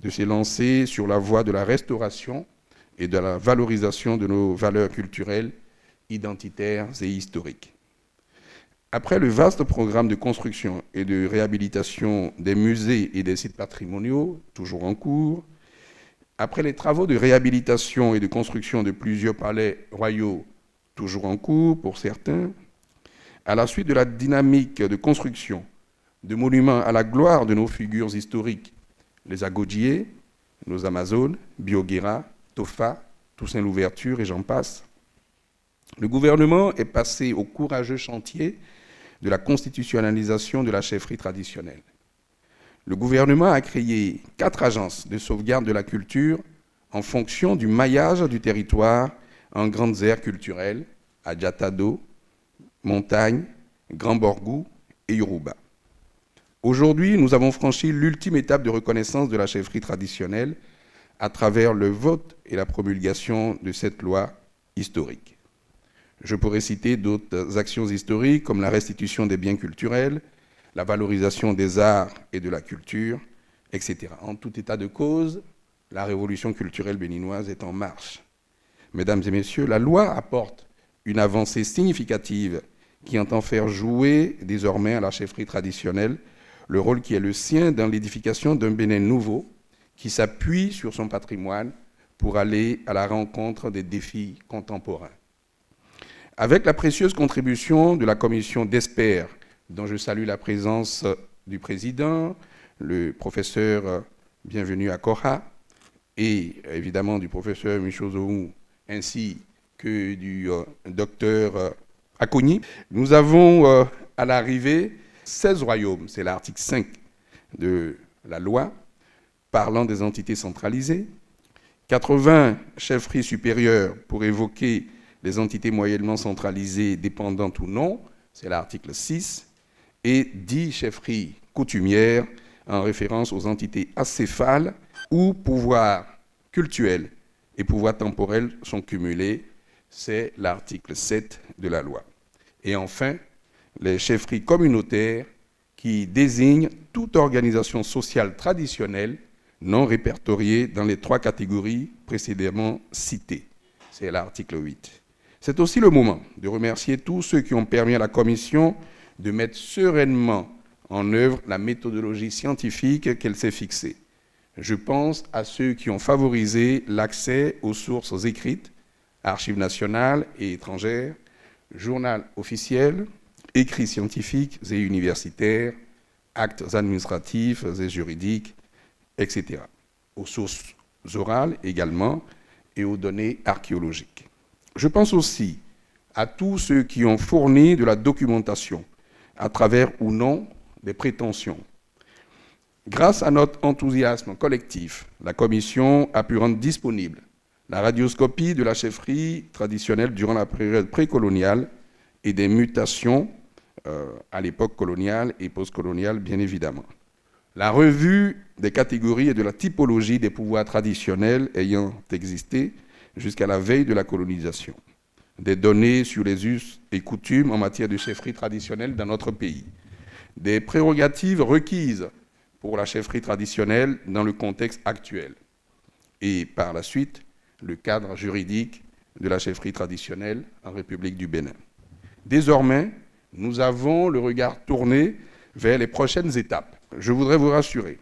de se lancer sur la voie de la restauration et de la valorisation de nos valeurs culturelles, identitaires et historiques. Après le vaste programme de construction et de réhabilitation des musées et des sites patrimoniaux, toujours en cours, après les travaux de réhabilitation et de construction de plusieurs palais royaux, toujours en cours pour certains, à la suite de la dynamique de construction de monuments à la gloire de nos figures historiques, les Agodjier, nos Amazones, Bioguera, Tofa, Toussaint Louverture et j'en passe, le gouvernement est passé au courageux chantier de la constitutionnalisation de la chefferie traditionnelle. Le gouvernement a créé 4 agences de sauvegarde de la culture en fonction du maillage du territoire en grandes aires culturelles, Adjatado, Montagne, Grand Borgou et Yoruba. Aujourd'hui, nous avons franchi l'ultime étape de reconnaissance de la chefferie traditionnelle à travers le vote et la promulgation de cette loi historique. Je pourrais citer d'autres actions historiques comme la restitution des biens culturels, la valorisation des arts et de la culture, etc. En tout état de cause, la révolution culturelle béninoise est en marche. Mesdames et messieurs, la loi apporte une avancée significative qui entend faire jouer désormais à la chefferie traditionnelle le rôle qui est le sien dans l'édification d'un Bénin nouveau qui s'appuie sur son patrimoine pour aller à la rencontre des défis contemporains. Avec la précieuse contribution de la commission d'experts, dont je salue la présence du président, le professeur bienvenu à Koha, et évidemment du professeur Michaud Zohou, ainsi que du docteur Akoni, nous avons à l'arrivée 16 royaumes, c'est l'article 5 de la loi, parlant des entités centralisées, 80 chefferies supérieures pour évoquer les entités moyennement centralisées, dépendantes ou non, c'est l'article 6, et 10 chefferies coutumières en référence aux entités acéphales où pouvoir cultuel et pouvoir temporel sont cumulés, c'est l'article 7 de la loi. Et enfin, les chefferies communautaires qui désignent toute organisation sociale traditionnelle non répertoriée dans les 3 catégories précédemment citées. C'est l'article 8. C'est aussi le moment de remercier tous ceux qui ont permis à la Commission de mettre sereinement en œuvre la méthodologie scientifique qu'elle s'est fixée. Je pense à ceux qui ont favorisé l'accès aux sources écrites, archives nationales et étrangères, journal officiel, écrits scientifiques et universitaires, actes administratifs et juridiques, etc. Aux sources orales également et aux données archéologiques. Je pense aussi à tous ceux qui ont fourni de la documentation, à travers ou non des prétentions. Grâce à notre enthousiasme collectif, la Commission a pu rendre disponible la radioscopie de la chefferie traditionnelle durant la période précoloniale et des mutations à l'époque coloniale et postcoloniale, bien évidemment. La revue des catégories et de la typologie des pouvoirs traditionnels ayant existé jusqu'à la veille de la colonisation. Des données sur les us et coutumes en matière de chefferie traditionnelle dans notre pays. Des prérogatives requises pour la chefferie traditionnelle dans le contexte actuel. Et par la suite, le cadre juridique de la chefferie traditionnelle en République du Bénin. Désormais, nous avons le regard tourné vers les prochaines étapes. Je voudrais vous rassurer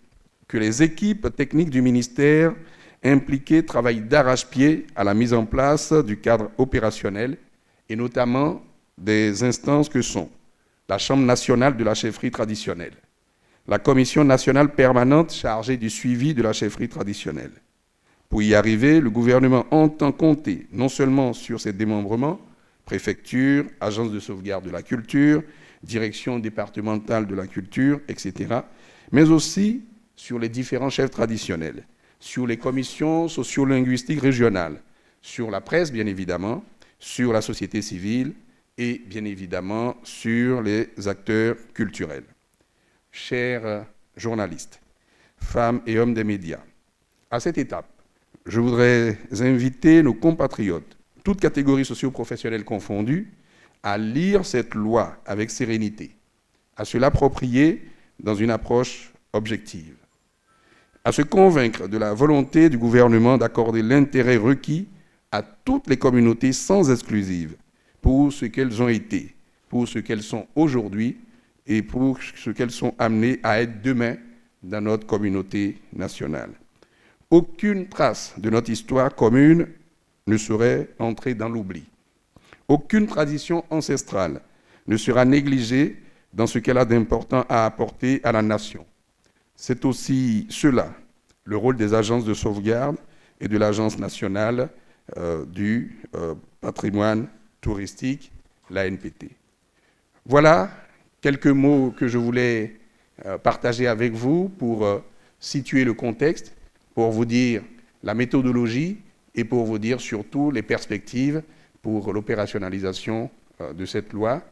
que les équipes techniques du ministère impliquées travaillent d'arrache-pied à la mise en place du cadre opérationnel et notamment des instances que sont la Chambre nationale de la chefferie traditionnelle, la Commission nationale permanente chargée du suivi de la chefferie traditionnelle. Pour y arriver, le gouvernement entend compter non seulement sur ses démembrements, préfecture, agence de sauvegarde de la culture, direction départementale de la culture, etc., mais aussi sur les différents chefs traditionnels, sur les commissions sociolinguistiques régionales, sur la presse, bien évidemment, sur la société civile et, bien évidemment, sur les acteurs culturels. Chers journalistes, femmes et hommes des médias, à cette étape, je voudrais inviter nos compatriotes, toutes catégories socio-professionnelles confondues, à lire cette loi avec sérénité, à se l'approprier dans une approche objective, à se convaincre de la volonté du gouvernement d'accorder l'intérêt requis à toutes les communautés sans exclusive pour ce qu'elles ont été, pour ce qu'elles sont aujourd'hui et pour ce qu'elles sont amenées à être demain dans notre communauté nationale. Aucune trace de notre histoire commune ne saurait entrer dans l'oubli. Aucune tradition ancestrale ne sera négligée dans ce qu'elle a d'important à apporter à la nation. C'est aussi cela, le rôle des agences de sauvegarde et de l'Agence nationale du patrimoine touristique, l'ANPT. Voilà quelques mots que je voulais partager avec vous pour situer le contexte, pour vous dire la méthodologie et pour vous dire surtout les perspectives pour l'opérationnalisation de cette loi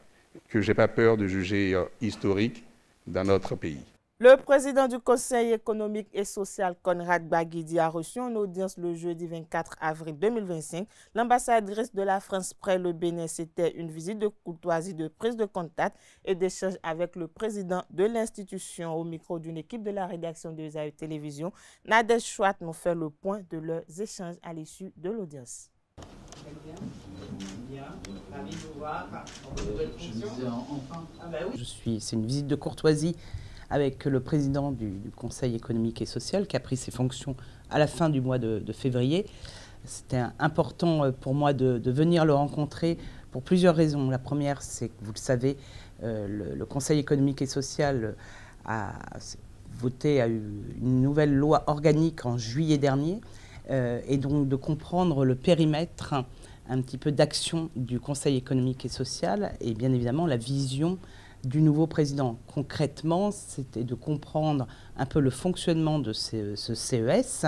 que je n'ai pas peur de juger historique dans notre pays. Le président du Conseil économique et social, Conrad Baguidi, a reçu en audience le jeudi 24 avril 2025 l'ambassadrice de la France près le Bénin. C'était une visite de courtoisie, de prise de contact et d'échange avec le président de l'institution. Au micro d'une équipe de la rédaction de ZAE Télévision, Nadège Chouat nous fait le point de leurs échanges à l'issue de l'audience. C'est une visite de courtoisie avec le président du Conseil économique et social qui a pris ses fonctions à la fin du mois de février. C'était important pour moi de venir le rencontrer pour plusieurs raisons. La première, c'est que vous le savez, le Conseil économique et social a eu une nouvelle loi organique en juillet dernier, et donc de comprendre le périmètre un petit peu d'action du Conseil économique et social et bien évidemment la vision du nouveau président. Concrètement, c'était de comprendre un peu le fonctionnement de ce CES.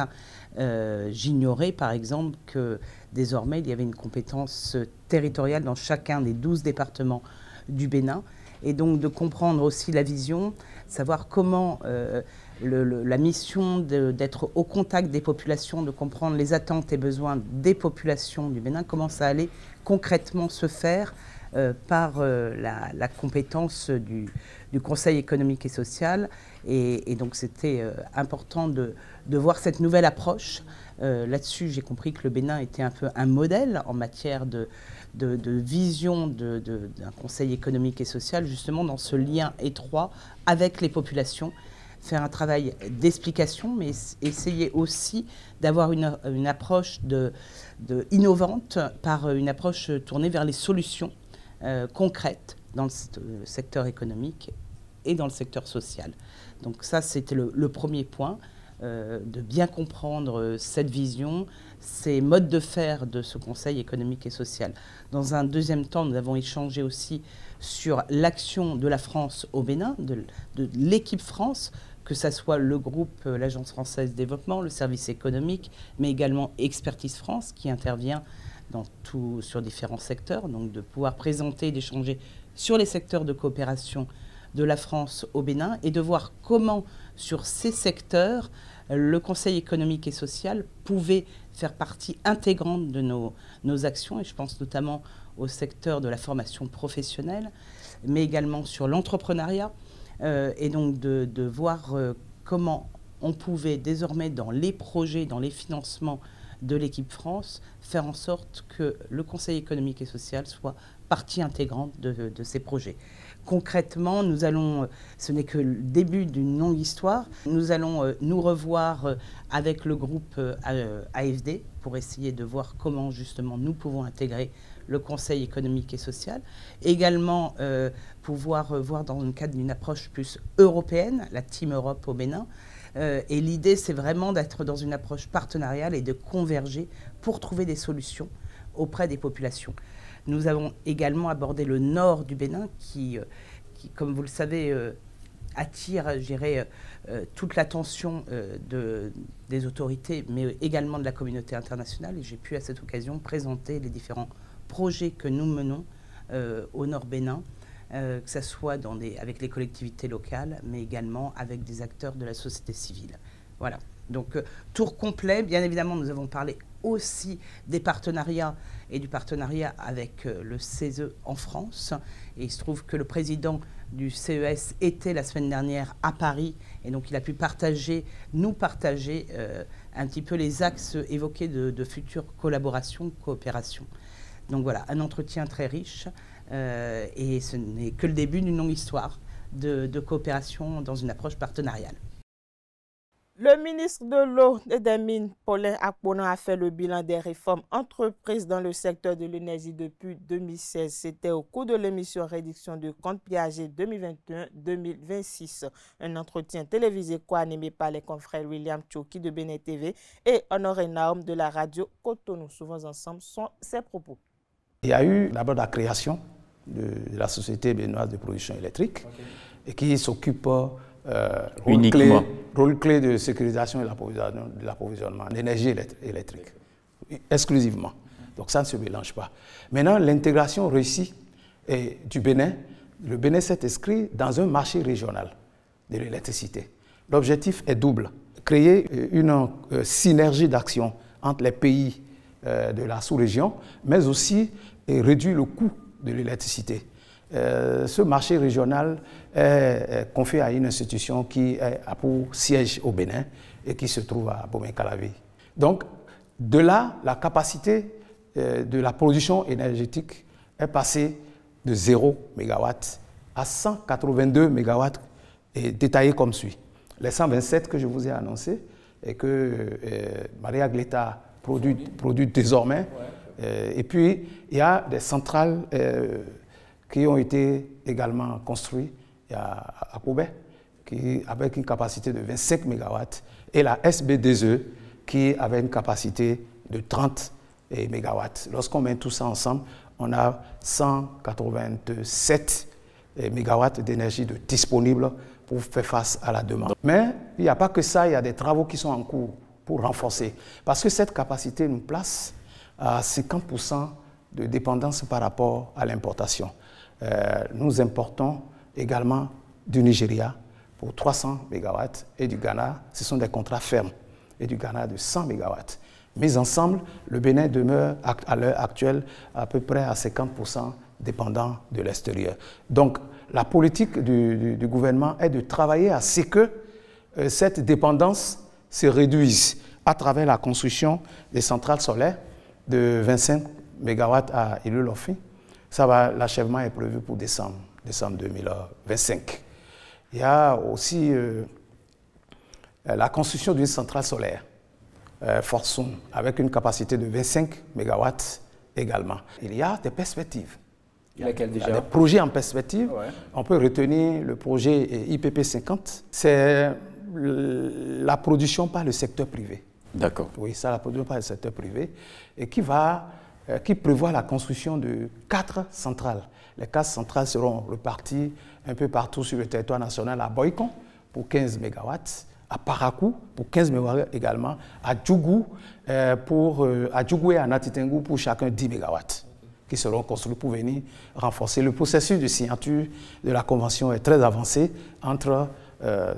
J'ignorais par exemple que désormais il y avait une compétence territoriale dans chacun des 12 départements du Bénin et donc de comprendre aussi la vision, savoir comment la mission d'être au contact des populations, de comprendre les attentes et besoins des populations du Bénin, comment ça allait concrètement se faire par la compétence du Conseil économique et social. Et donc c'était important de voir cette nouvelle approche. Là-dessus, j'ai compris que le Bénin était un peu un modèle en matière de vision d'un Conseil économique et social, justement dans ce lien étroit avec les populations. Faire un travail d'explication, mais essayer aussi d'avoir une approche innovante par une approche tournée vers les solutions concrètes dans le secteur économique et dans le secteur social. Donc ça, c'était le premier point, de bien comprendre cette vision, ces modes de faire de ce Conseil économique et social. Dans un deuxième temps, nous avons échangé aussi sur l'action de la France au Bénin, de l'équipe France, que ce soit le groupe, l'Agence française de développement, le service économique, mais également Expertise France, qui intervient sur différents secteurs, donc de pouvoir présenter, d'échanger sur les secteurs de coopération de la France au Bénin et de voir comment, sur ces secteurs, le Conseil économique et social pouvait faire partie intégrante de nos actions, et je pense notamment au secteur de la formation professionnelle, mais également sur l'entrepreneuriat, et donc de voir comment on pouvait désormais dans les projets, dans les financements de l'équipe France, faire en sorte que le Conseil économique et social soit partie intégrante de ces projets. Concrètement, nous allons, ce n'est que le début d'une longue histoire, nous allons nous revoir avec le groupe AFD pour essayer de voir comment justement nous pouvons intégrer le Conseil économique et social. Également pouvoir voir dans le cadre d'une approche plus européenne, la Team Europe au Bénin. Et l'idée, c'est vraiment d'être dans une approche partenariale et de converger pour trouver des solutions auprès des populations. Nous avons également abordé le nord du Bénin qui comme vous le savez, attire, je dirais, toute l'attention des autorités, mais également de la communauté internationale. Et j'ai pu à cette occasion présenter les différents projets que nous menons au nord Bénin, que ce soit avec les collectivités locales, mais également avec des acteurs de la société civile. Voilà. Donc, tour complet. Bien évidemment, nous avons parlé aussi des partenariats et du partenariat avec le CESE en France. Et il se trouve que le président du CES était la semaine dernière à Paris. Et donc, il a pu nous partager un petit peu les axes évoqués de futures collaborations, coopérations. Donc voilà, un entretien très riche. Et ce n'est que le début d'une longue histoire de coopération dans une approche partenariale. Le ministre de l'Eau et des Mines, Paulin Akponan, a fait le bilan des réformes entreprises dans le secteur de l'énergie depuis 2016. C'était au cours de l'émission Réduction de comptes Piaget 2021-2026. Un entretien télévisé co-animé par les confrères William Tchoki de Bénin TV et Honoré Naum de la radio Cotonou. Souvent ensemble sont ses propos. Il y a eu d'abord la création de la société béninoise de production électrique et qui s'occupe rôle clé de sécurisation et de l'approvisionnement d'énergie électrique, exclusivement. Donc ça ne se mélange pas. Maintenant, l'intégration réussie du Bénin, le Bénin s'est inscrit dans un marché régional de l'électricité. L'objectif est double, créer une synergie d'action entre les pays de la sous-région, mais aussi réduire le coût de l'électricité. Ce marché régional est confié à une institution qui a pour siège au Bénin et qui se trouve à Bomé-Calavi. Donc, de là, la capacité de la production énergétique est passée de 0 MW à 182 MW et détaillée comme suit. Les 127 que je vous ai annoncés et que Maria Gleta produit désormais. Et puis, il y a des centrales qui ont été également construits à Koubé, avec une capacité de 25 MW, et la SBDE, qui avait une capacité de 30 MW. Lorsqu'on met tout ça ensemble, on a 187 MW d'énergie disponible pour faire face à la demande. Mais il n'y a pas que ça, il y a des travaux qui sont en cours pour renforcer. Parce que cette capacité nous place à 50% de dépendance par rapport à l'importation. Nous importons également du Nigeria pour 300 MW et du Ghana, ce sont des contrats fermes, et du Ghana de 100 MW. Mais ensemble, le Bénin demeure à l'heure actuelle à peu près à 50% dépendant de l'extérieur. Donc la politique du gouvernement est de travailler à ce que cette dépendance se réduise à travers la construction des centrales solaires de 25 MW à Ilulofin. L'achèvement est prévu pour décembre 2025. Il y a aussi la construction d'une centrale solaire, Forson, avec une capacité de 25 MW également. Il y a des perspectives. Il y a des projets en perspective. Ouais. On peut retenir le projet IPP 50. C'est la production par le secteur privé. D'accord. Oui, ça, la production par le secteur privé. Et qui prévoit la construction de 4 centrales. Les 4 centrales seront reparties un peu partout sur le territoire national, à Boycon pour 15 MW, à Parakou pour 15 MW également, à Djougou et à Natitengu pour chacun 10 MW qui seront construits pour venir renforcer. Le processus de signature de la convention est très avancé entre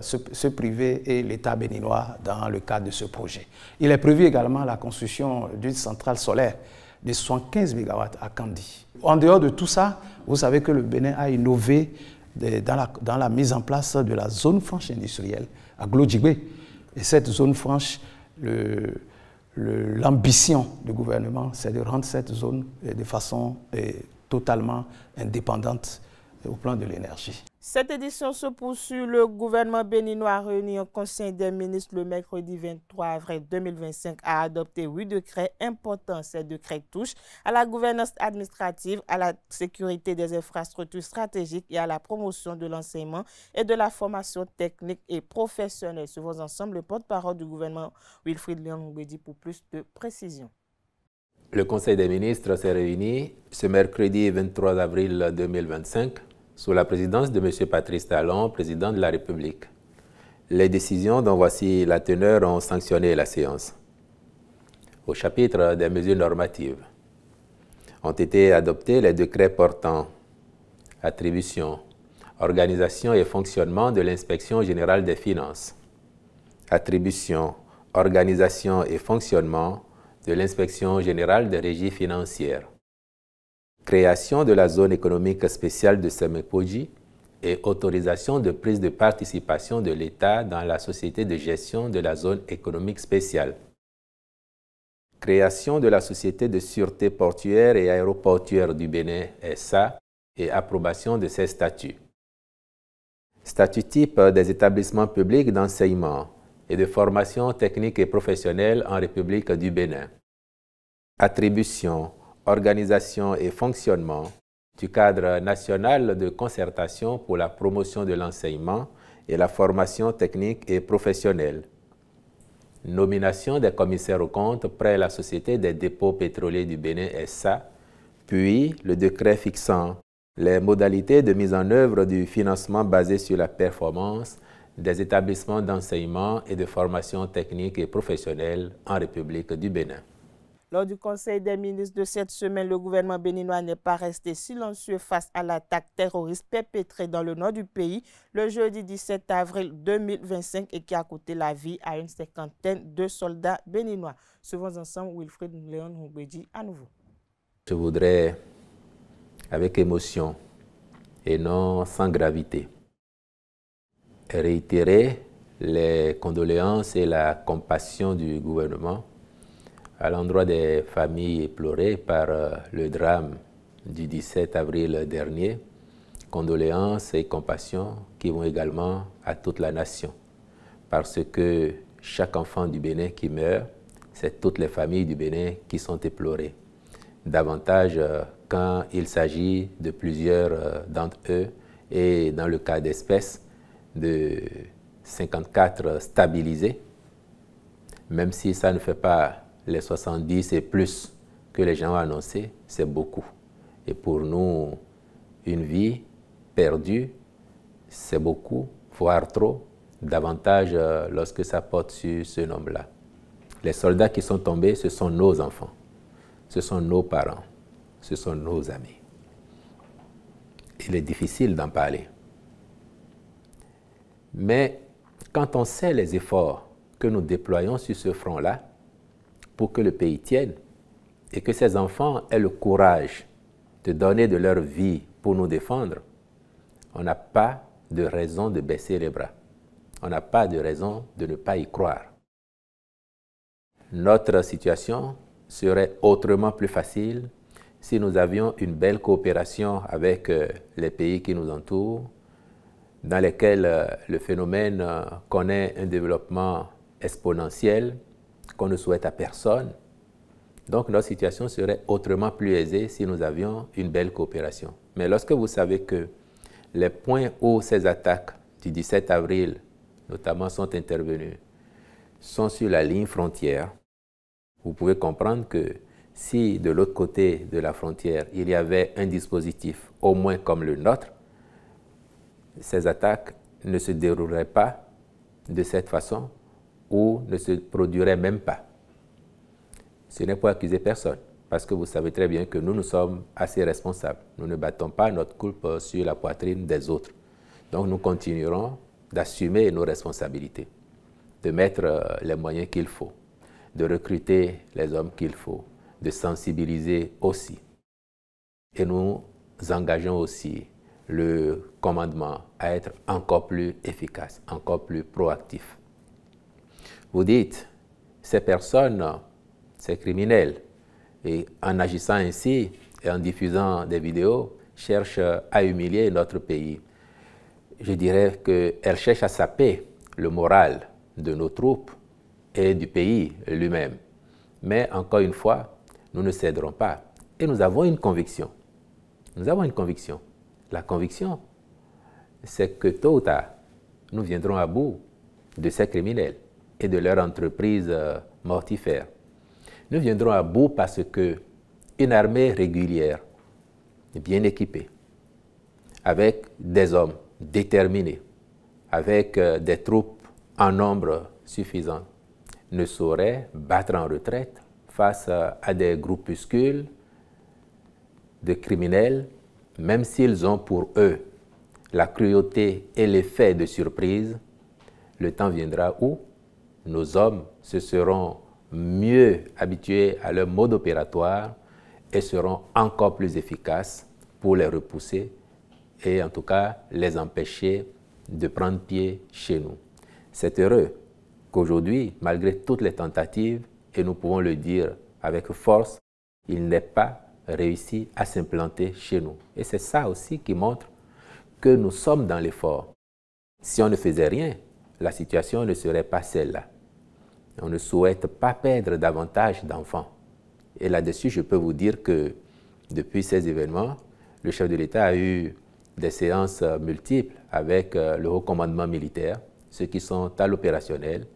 ce privé et l'État béninois dans le cadre de ce projet. Il est prévu également la construction d'une centrale solaire de 75 MW à Kandi. En dehors de tout ça, vous savez que le Bénin a innové dans la mise en place de la zone franche industrielle à Glodjigbe. Et cette zone franche, le l'ambition du gouvernement, c'est de rendre cette zone de façon totalement indépendante au plan de l'énergie. Cette édition se poursuit. Le gouvernement béninois réuni en Conseil des ministres le mercredi 23 avril 2025 a adopté 8 décrets importants. Ces décrets touchent à la gouvernance administrative, à la sécurité des infrastructures stratégiques et à la promotion de l'enseignement et de la formation technique et professionnelle. Suivons ensemble le porte-parole du gouvernement Wilfried Léon Ngoubedi pour plus de précisions. Le Conseil des ministres s'est réuni ce mercredi 23 avril 2025 sous la présidence de M. Patrice Talon, président de la République. Les décisions dont voici la teneur ont sanctionné la séance. Au chapitre des mesures normatives, ont été adoptés les décrets portant attribution, organisation et fonctionnement de l'Inspection générale des finances, attribution, organisation et fonctionnement de l'Inspection générale des régies financières, création de la zone économique spéciale de Semepoji et autorisation de prise de participation de l'État dans la société de gestion de la zone économique spéciale, création de la société de sûreté portuaire et aéroportuaire du Bénin SA et approbation de ses statuts, statut type des établissements publics d'enseignement et de formation technique et professionnelle en République du Bénin, attribution, organisation et fonctionnement du cadre national de concertation pour la promotion de l'enseignement et la formation technique et professionnelle, nomination des commissaires aux comptes près la Société des dépôts pétroliers du Bénin SA, puis le décret fixant les modalités de mise en œuvre du financement basé sur la performance des établissements d'enseignement et de formation technique et professionnelle en République du Bénin. Lors du Conseil des ministres de cette semaine, le gouvernement béninois n'est pas resté silencieux face à l'attaque terroriste perpétrée dans le nord du pays le jeudi 17 avril 2025 et qui a coûté la vie à une cinquantaine de soldats béninois. Suivons ensemble Wilfried Léon Ngoubedi à nouveau. Je voudrais, avec émotion et non sans gravité, réitérer les condoléances et la compassion du gouvernement à l'endroit des familles éplorées par le drame du 17 avril dernier. Condoléances et compassion qui vont également à toute la nation, parce que chaque enfant du Bénin qui meurt, c'est toutes les familles du Bénin qui sont éplorées. Davantage quand il s'agit de plusieurs d'entre eux et dans le cas d'espèce de 54 stabilisés, même si ça ne fait pas les 70 et plus que les gens ont annoncé, c'est beaucoup. Et pour nous, une vie perdue, c'est beaucoup, voire trop, davantage lorsque ça porte sur ce nombre-là. Les soldats qui sont tombés, ce sont nos enfants, ce sont nos parents, ce sont nos amis. Il est difficile d'en parler. Mais quand on sait les efforts que nous déployons sur ce front-là, pour que le pays tienne et que ces enfants aient le courage de donner de leur vie pour nous défendre, on n'a pas de raison de baisser les bras. On n'a pas de raison de ne pas y croire. Notre situation serait autrement plus facile si nous avions une belle coopération avec les pays qui nous entourent, dans lesquels le phénomène connaît un développement exponentiel qu'on ne souhaite à personne. Donc notre situation serait autrement plus aisée si nous avions une belle coopération. Mais lorsque vous savez que les points où ces attaques du 17 avril notamment sont intervenues sont sur la ligne frontière, vous pouvez comprendre que si de l'autre côté de la frontière il y avait un dispositif au moins comme le nôtre, ces attaques ne se dérouleraient pas de cette façon ou ne se produirait même pas. Ce n'est pas accuser personne, parce que vous savez très bien que nous sommes assez responsables. Nous ne battons pas notre culpe sur la poitrine des autres. Donc nous continuerons d'assumer nos responsabilités, de mettre les moyens qu'il faut, de recruter les hommes qu'il faut, de sensibiliser aussi. Et nous engageons aussi le commandement à être encore plus efficace, encore plus proactif. Vous dites, ces personnes ces criminels. Et en agissant ainsi et en diffusant des vidéos, cherchent à humilier notre pays. Je dirais qu'elles cherchent à saper le moral de nos troupes et du pays lui-même. Mais encore une fois, nous ne céderons pas. Et nous avons une conviction. Nous avons une conviction. La conviction, c'est que tôt ou tard, nous viendrons à bout de ces criminels et de leur entreprise mortifère. Nous viendrons à bout parce qu'une armée régulière, bien équipée, avec des hommes déterminés, avec des troupes en nombre suffisant, ne saurait battre en retraite face à des groupuscules de criminels, même s'ils ont pour eux la cruauté et l'effet de surprise. Le temps viendra où nos hommes se seront mieux habitués à leur mode opératoire et seront encore plus efficaces pour les repousser et en tout cas les empêcher de prendre pied chez nous. C'est heureux qu'aujourd'hui, malgré toutes les tentatives, et nous pouvons le dire avec force, il n'est pas réussi à s'implanter chez nous. Et c'est ça aussi qui montre que nous sommes dans l'effort. Si on ne faisait rien, la situation ne serait pas celle-là. On ne souhaite pas perdre davantage d'enfants. Et là-dessus, je peux vous dire que depuis ces événements, le chef de l'État a eu des séances multiples avec le haut commandement militaire, ceux qui sont à l'opérationnel,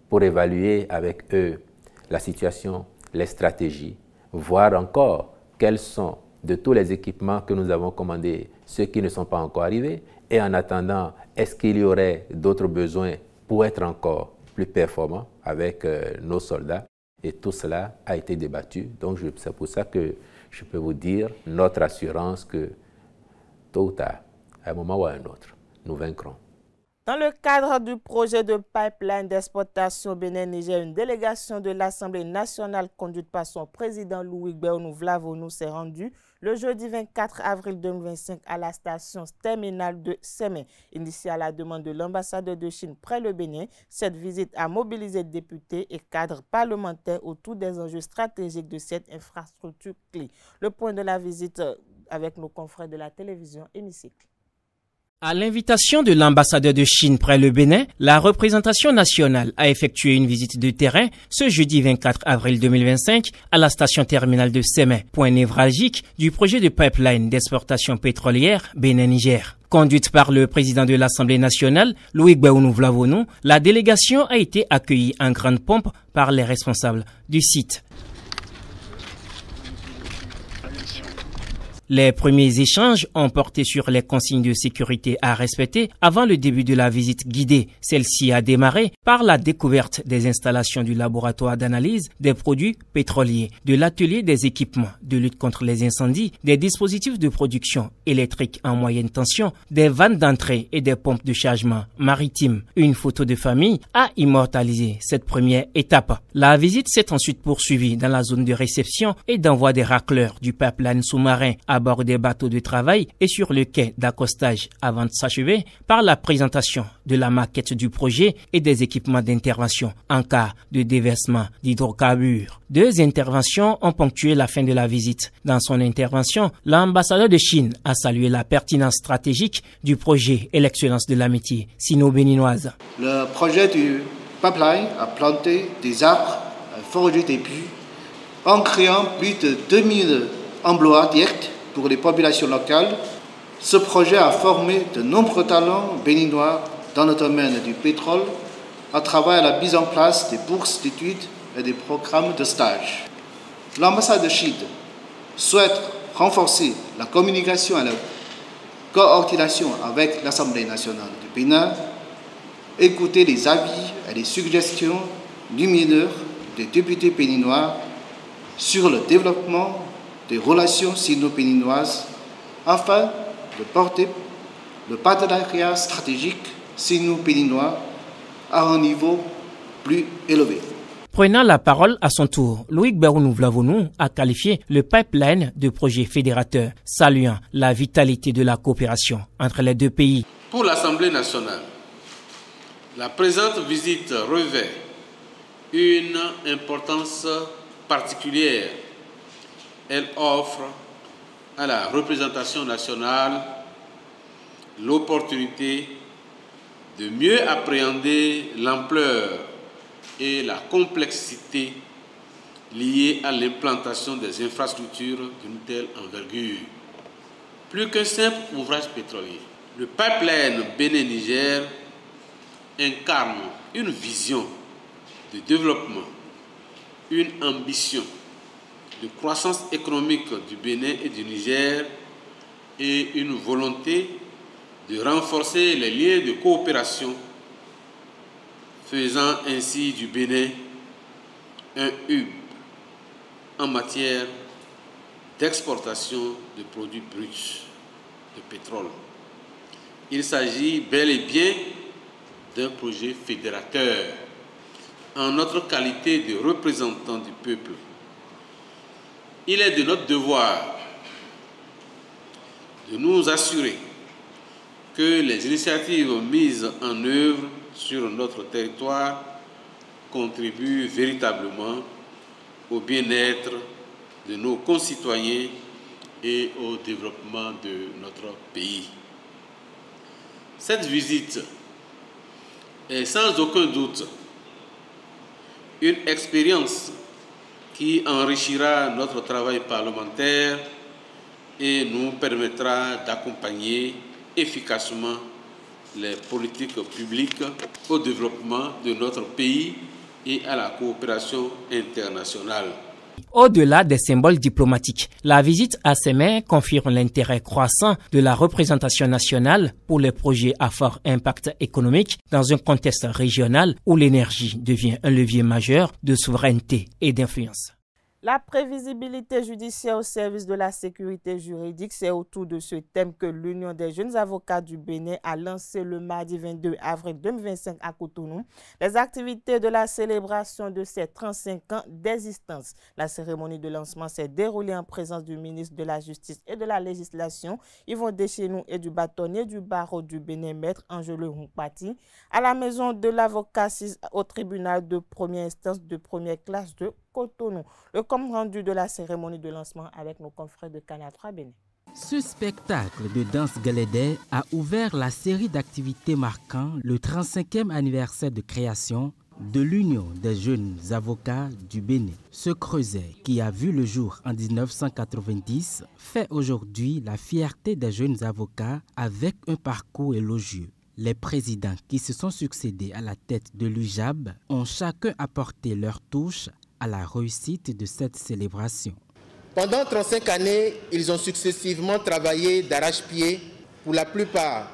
pour évaluer avec eux la situation, les stratégies, voir encore quels sont de tous les équipements que nous avons commandés, ceux qui ne sont pas encore arrivés, et en attendant, est-ce qu'il y aurait d'autres besoins pour être encore plus performants avec nos soldats? Et tout cela a été débattu. Donc c'est pour ça que je peux vous dire notre assurance que tôt ou tard, à un moment ou à un autre, nous vaincrons. Dans le cadre du projet de pipeline d'exportation Bénin-Niger, une délégation de l'Assemblée nationale conduite par son président Louis Gbéonou Vlavonou s'est rendue le jeudi 24 avril 2025 à la station terminale de Sémé. Initiée à la demande de l'ambassadeur de Chine près le Bénin, cette visite a mobilisé députés et cadres parlementaires autour des enjeux stratégiques de cette infrastructure clé. Le point de la visite avec nos confrères de la télévision Hémicycle. À l'invitation de l'ambassadeur de Chine près le Bénin, la représentation nationale a effectué une visite de terrain ce jeudi 24 avril 2025 à la station terminale de Sémé, point névralgique du projet de pipeline d'exportation pétrolière Bénin-Niger. Conduite par le président de l'Assemblée nationale, Louis Gbéonou Vlavonou, la délégation a été accueillie en grande pompe par les responsables du site. Les premiers échanges ont porté sur les consignes de sécurité à respecter avant le début de la visite guidée. Celle-ci a démarré par la découverte des installations du laboratoire d'analyse des produits pétroliers, de l'atelier des équipements de lutte contre les incendies, des dispositifs de production électrique en moyenne tension, des vannes d'entrée et des pompes de chargement maritimes. Une photo de famille a immortalisé cette première étape. La visite s'est ensuite poursuivie dans la zone de réception et d'envoi des racleurs du pipeline sous-marin à bord des bateaux de travail et sur le quai d'accostage avant de s'achever par la présentation de la maquette du projet et des équipements d'intervention en cas de déversement d'hydrocarbures. Deux interventions ont ponctué la fin de la visite. Dans son intervention, l'ambassadeur de Chine a salué la pertinence stratégique du projet et l'excellence de l'amitié sino-béninoise. Le projet du pipeline a planté des arbres, forgé des puits, en créant plus de 2000 emplois directs pour les populations locales. Ce projet a formé de nombreux talents béninois dans le domaine du pétrole à travers la mise en place des bourses d'études et des programmes de stage. L'ambassade de Chine souhaite renforcer la communication et la coordination avec l'Assemblée nationale du Bénin, écouter les avis et les suggestions lumineuses des députés béninois sur le développement des relations sino-béninoises afin de porter le partenariat stratégique sino-béninois à un niveau plus élevé. Prenant la parole à son tour, Louis Gbéonou Vlavonou a qualifié le pipeline de projet fédérateur, saluant la vitalité de la coopération entre les deux pays. Pour l'Assemblée nationale, la présente visite revêt une importance particulière, elle offre à la représentation nationale l'opportunité de mieux appréhender l'ampleur et la complexité liées à l'implantation des infrastructures d'une telle envergure. Plus qu'un simple ouvrage pétrolier, le pipeline Bénin-Niger incarne une vision de développement, une ambition de croissance économique du Bénin et du Niger et une volonté de renforcer les liens de coopération, faisant ainsi du Bénin un hub en matière d'exportation de produits bruts de pétrole. Il s'agit bel et bien d'un projet fédérateur en notre qualité de représentant du peuple. Il est de notre devoir de nous assurer que les initiatives mises en œuvre sur notre territoire contribuent véritablement au bien-être de nos concitoyens et au développement de notre pays. Cette visite est sans aucun doute une expérience qui enrichira notre travail parlementaire et nous permettra d'accompagner efficacement les politiques publiques au développement de notre pays et à la coopération internationale. Au-delà des symboles diplomatiques, la visite à Sémé confirme l'intérêt croissant de la représentation nationale pour les projets à fort impact économique dans un contexte régional où l'énergie devient un levier majeur de souveraineté et d'influence. La prévisibilité judiciaire au service de la sécurité juridique, c'est autour de ce thème que l'Union des jeunes avocats du Bénin a lancé le mardi 22 avril 2025 à Cotonou les activités de la célébration de ses 35 ans d'existence. La cérémonie de lancement s'est déroulée en présence du ministre de la Justice et de la Législation, Yvon Dechenou, et du bâtonnier du barreau du Bénin, Maître Angelo Humpati, à la maison de l'avocat au tribunal de première instance de première classe de Cotonou. Le compte rendu de la cérémonie de lancement avec nos confrères de Canal 3 Bénin. Ce spectacle de danse galédé a ouvert la série d'activités marquant le 35e anniversaire de création de l'Union des jeunes avocats du Bénin. Ce creuset, qui a vu le jour en 1990, fait aujourd'hui la fierté des jeunes avocats avec un parcours élogieux. Les présidents qui se sont succédés à la tête de l'UJAB ont chacun apporté leur touche à la réussite de cette célébration. Pendant 35 années, ils ont successivement travaillé d'arrache-pied, pour la plupart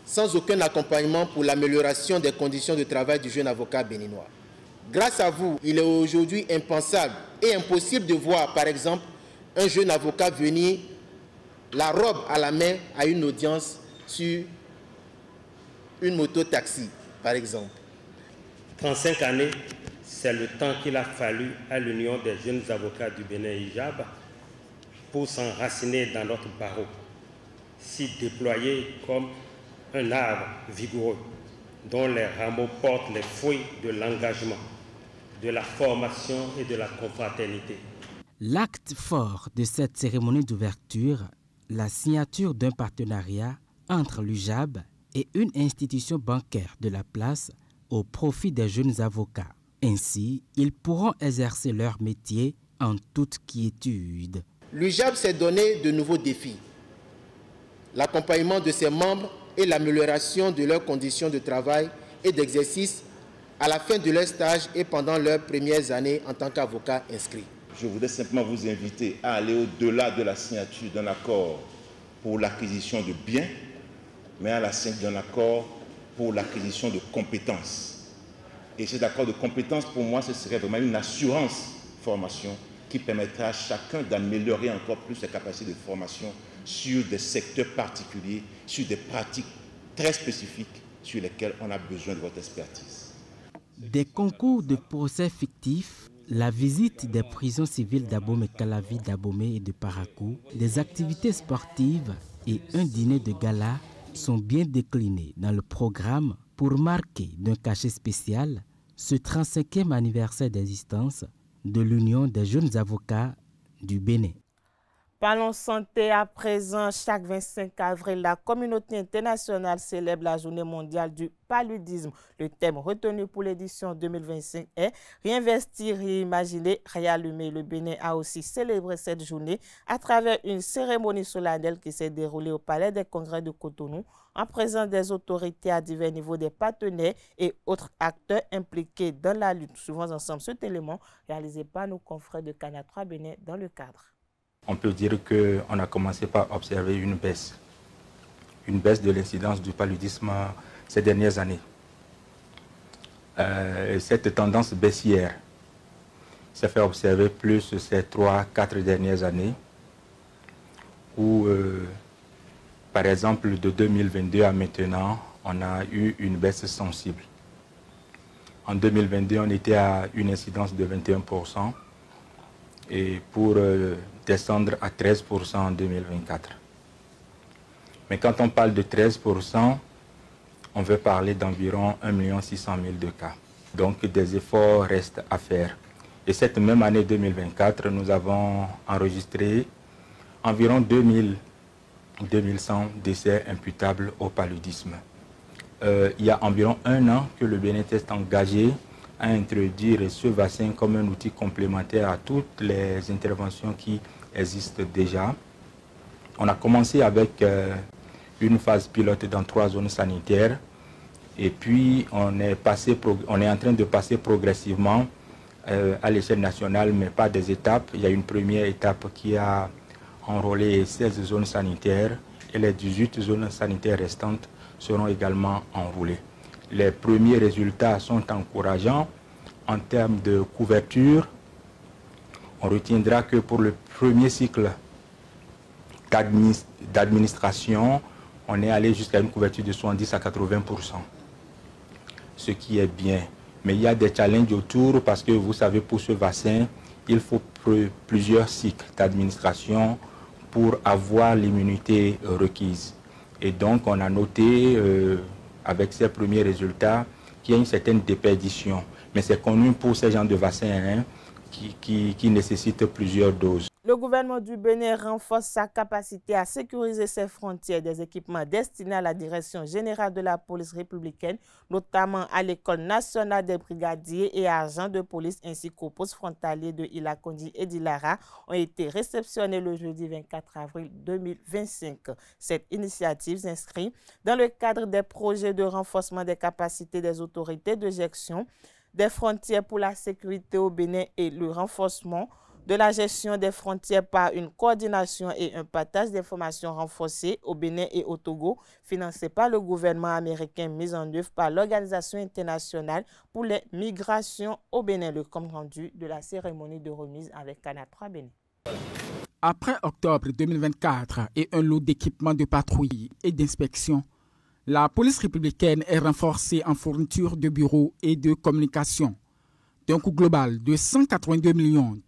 sans aucun accompagnement pour l'amélioration des conditions de travail du jeune avocat béninois. Grâce à vous, il est aujourd'hui impensable et impossible de voir, par exemple, un jeune avocat venir la robe à la main à une audience sur une moto-taxi, par exemple. 35 années, c'est le temps qu'il a fallu à l'Union des jeunes avocats du Bénin UJAB pour s'enraciner dans notre barreau, s'y déployer comme un arbre vigoureux dont les rameaux portent les fruits de l'engagement, de la formation et de la confraternité. L'acte fort de cette cérémonie d'ouverture, la signature d'un partenariat entre l'UJAB et une institution bancaire de la place au profit des jeunes avocats. Ainsi, ils pourront exercer leur métier en toute quiétude. L'UJAB s'est donné de nouveaux défis. L'accompagnement de ses membres et l'amélioration de leurs conditions de travail et d'exercice à la fin de leur stage et pendant leurs premières années en tant qu'avocat inscrit. Je voudrais simplement vous inviter à aller au-delà de la signature d'un accord pour l'acquisition de biens, mais à la signature d'un accord pour l'acquisition de compétences. Et cet accord de compétences, pour moi, ce serait vraiment une assurance formation qui permettra à chacun d'améliorer encore plus ses capacités de formation sur des secteurs particuliers, sur des pratiques très spécifiques sur lesquelles on a besoin de votre expertise. Des concours de procès fictifs, la visite des prisons civiles d'Abomey, Calavi, d'Abomey et de Parakou, des activités sportives et un dîner de gala sont bien déclinés dans le programme pour marquer d'un cachet spécial ce 35e anniversaire d'existence de l'Union des jeunes avocats du Bénin. Parlons santé à présent. Chaque 25 avril, la communauté internationale célèbre la journée mondiale du paludisme. Le thème retenu pour l'édition 2025 est « Réinvestir, réimaginer, réallumer ». Le Bénin a aussi célébré cette journée à travers une cérémonie solennelle qui s'est déroulée au Palais des Congrès de Cotonou en présence des autorités à divers niveaux, des partenaires et autres acteurs impliqués dans la lutte. Suivons ensemble cet élément réalisé par nos confrères de Canal 3 Bénin dans le cadre. On peut dire qu'on a commencé par observer une baisse de l'incidence du paludisme ces dernières années. Cette tendance baissière s'est fait observer plus ces 3-4 dernières années, où, par exemple, de 2022 à maintenant, on a eu une baisse sensible. En 2022, on était à une incidence de 21%. Et pour descendre à 13% en 2024. Mais quand on parle de 13%, on veut parler d'environ 1 600 000 de cas. Donc des efforts restent à faire. Et cette même année 2024, nous avons enregistré environ 2100 décès imputables au paludisme. Il y a environ 1 an que le Bénin est engagé à introduire ce vaccin comme un outil complémentaire à toutes les interventions qui existent déjà. On a commencé avec une phase pilote dans 3 zones sanitaires et puis on est en train de passer progressivement à l'échelle nationale, mais pas des étapes. Il y a une première étape qui a enrôlé 16 zones sanitaires et les 18 zones sanitaires restantes seront également enrôlées. Les premiers résultats sont encourageants en termes de couverture. On retiendra que pour le premier cycle d'administration, on est allé jusqu'à une couverture de 70 à 80%, ce qui est bien. Mais il y a des challenges autour parce que vous savez, pour ce vaccin, il faut plusieurs cycles d'administration pour avoir l'immunité requise. Et donc, on a noté avec ces premiers résultats, qu'il y a une certaine déperdition. Mais c'est connu pour ces genres de vaccins qui nécessitent plusieurs doses. Le gouvernement du Bénin renforce sa capacité à sécuriser ses frontières. Des équipements destinés à la direction générale de la police républicaine, notamment à l'école nationale des brigadiers et agents de police ainsi qu'au poste frontalier de Ilakondi et d'Ilara, ont été réceptionnés le jeudi 24 avril 2025. Cette initiative s'inscrit dans le cadre des projets de renforcement des capacités des autorités de gestion des frontières pour la sécurité au Bénin et le renforcement de la gestion des frontières par une coordination et un partage d'informations renforcés au Bénin et au Togo, financé par le gouvernement américain, mis en œuvre par l'Organisation internationale pour les migrations au Bénin. Le compte rendu de la cérémonie de remise avec Canal 3 Bénin. Après octobre 2024 et un lot d'équipements de patrouille et d'inspection, la police républicaine est renforcée en fourniture de bureaux et de communication. D'un coût global de 182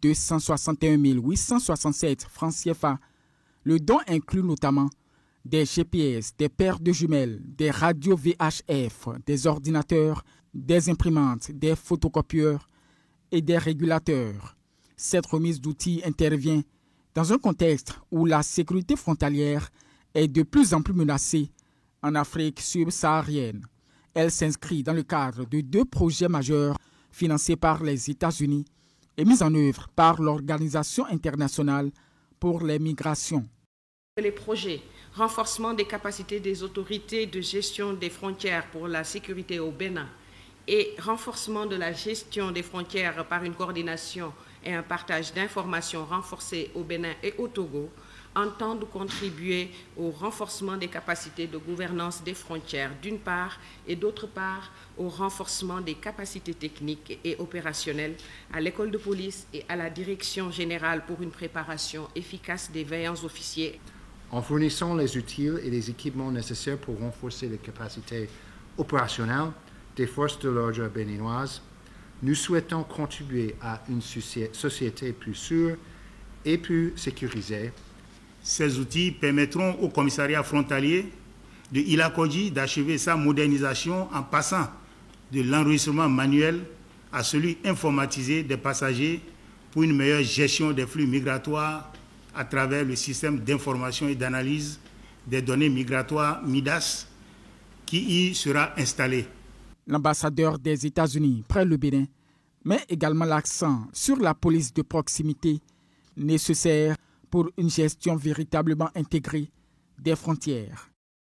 261 867 francs CFA, le don inclut notamment des GPS, des paires de jumelles, des radios VHF, des ordinateurs, des imprimantes, des photocopieurs et des régulateurs. Cette remise d'outils intervient dans un contexte où la sécurité frontalière est de plus en plus menacée en Afrique subsaharienne. Elle s'inscrit dans le cadre de 2 projets majeurs financés par les États-Unis et mis en œuvre par l'Organisation internationale pour les migrations. Les projets renforcement des capacités des autorités de gestion des frontières pour la sécurité au Bénin et renforcement de la gestion des frontières par une coordination et un partage d'informations renforcés au Bénin et au Togo entendent contribuer au renforcement des capacités de gouvernance des frontières d'une part et d'autre part au renforcement des capacités techniques et opérationnelles à l'école de police et à la direction générale pour une préparation efficace des veillants officiers. En fournissant les outils et les équipements nécessaires pour renforcer les capacités opérationnelles des forces de l'ordre béninoises, nous souhaitons contribuer à une société plus sûre et plus sécurisée. Ces outils permettront au commissariat frontalier de Ilakondi d'achever sa modernisation en passant de l'enregistrement manuel à celui informatisé des passagers pour une meilleure gestion des flux migratoires à travers le système d'information et d'analyse des données migratoires MIDAS qui y sera installé. L'ambassadeur des États-Unis près le Bénin met également l'accent sur la police de proximité nécessaire pour une gestion véritablement intégrée des frontières.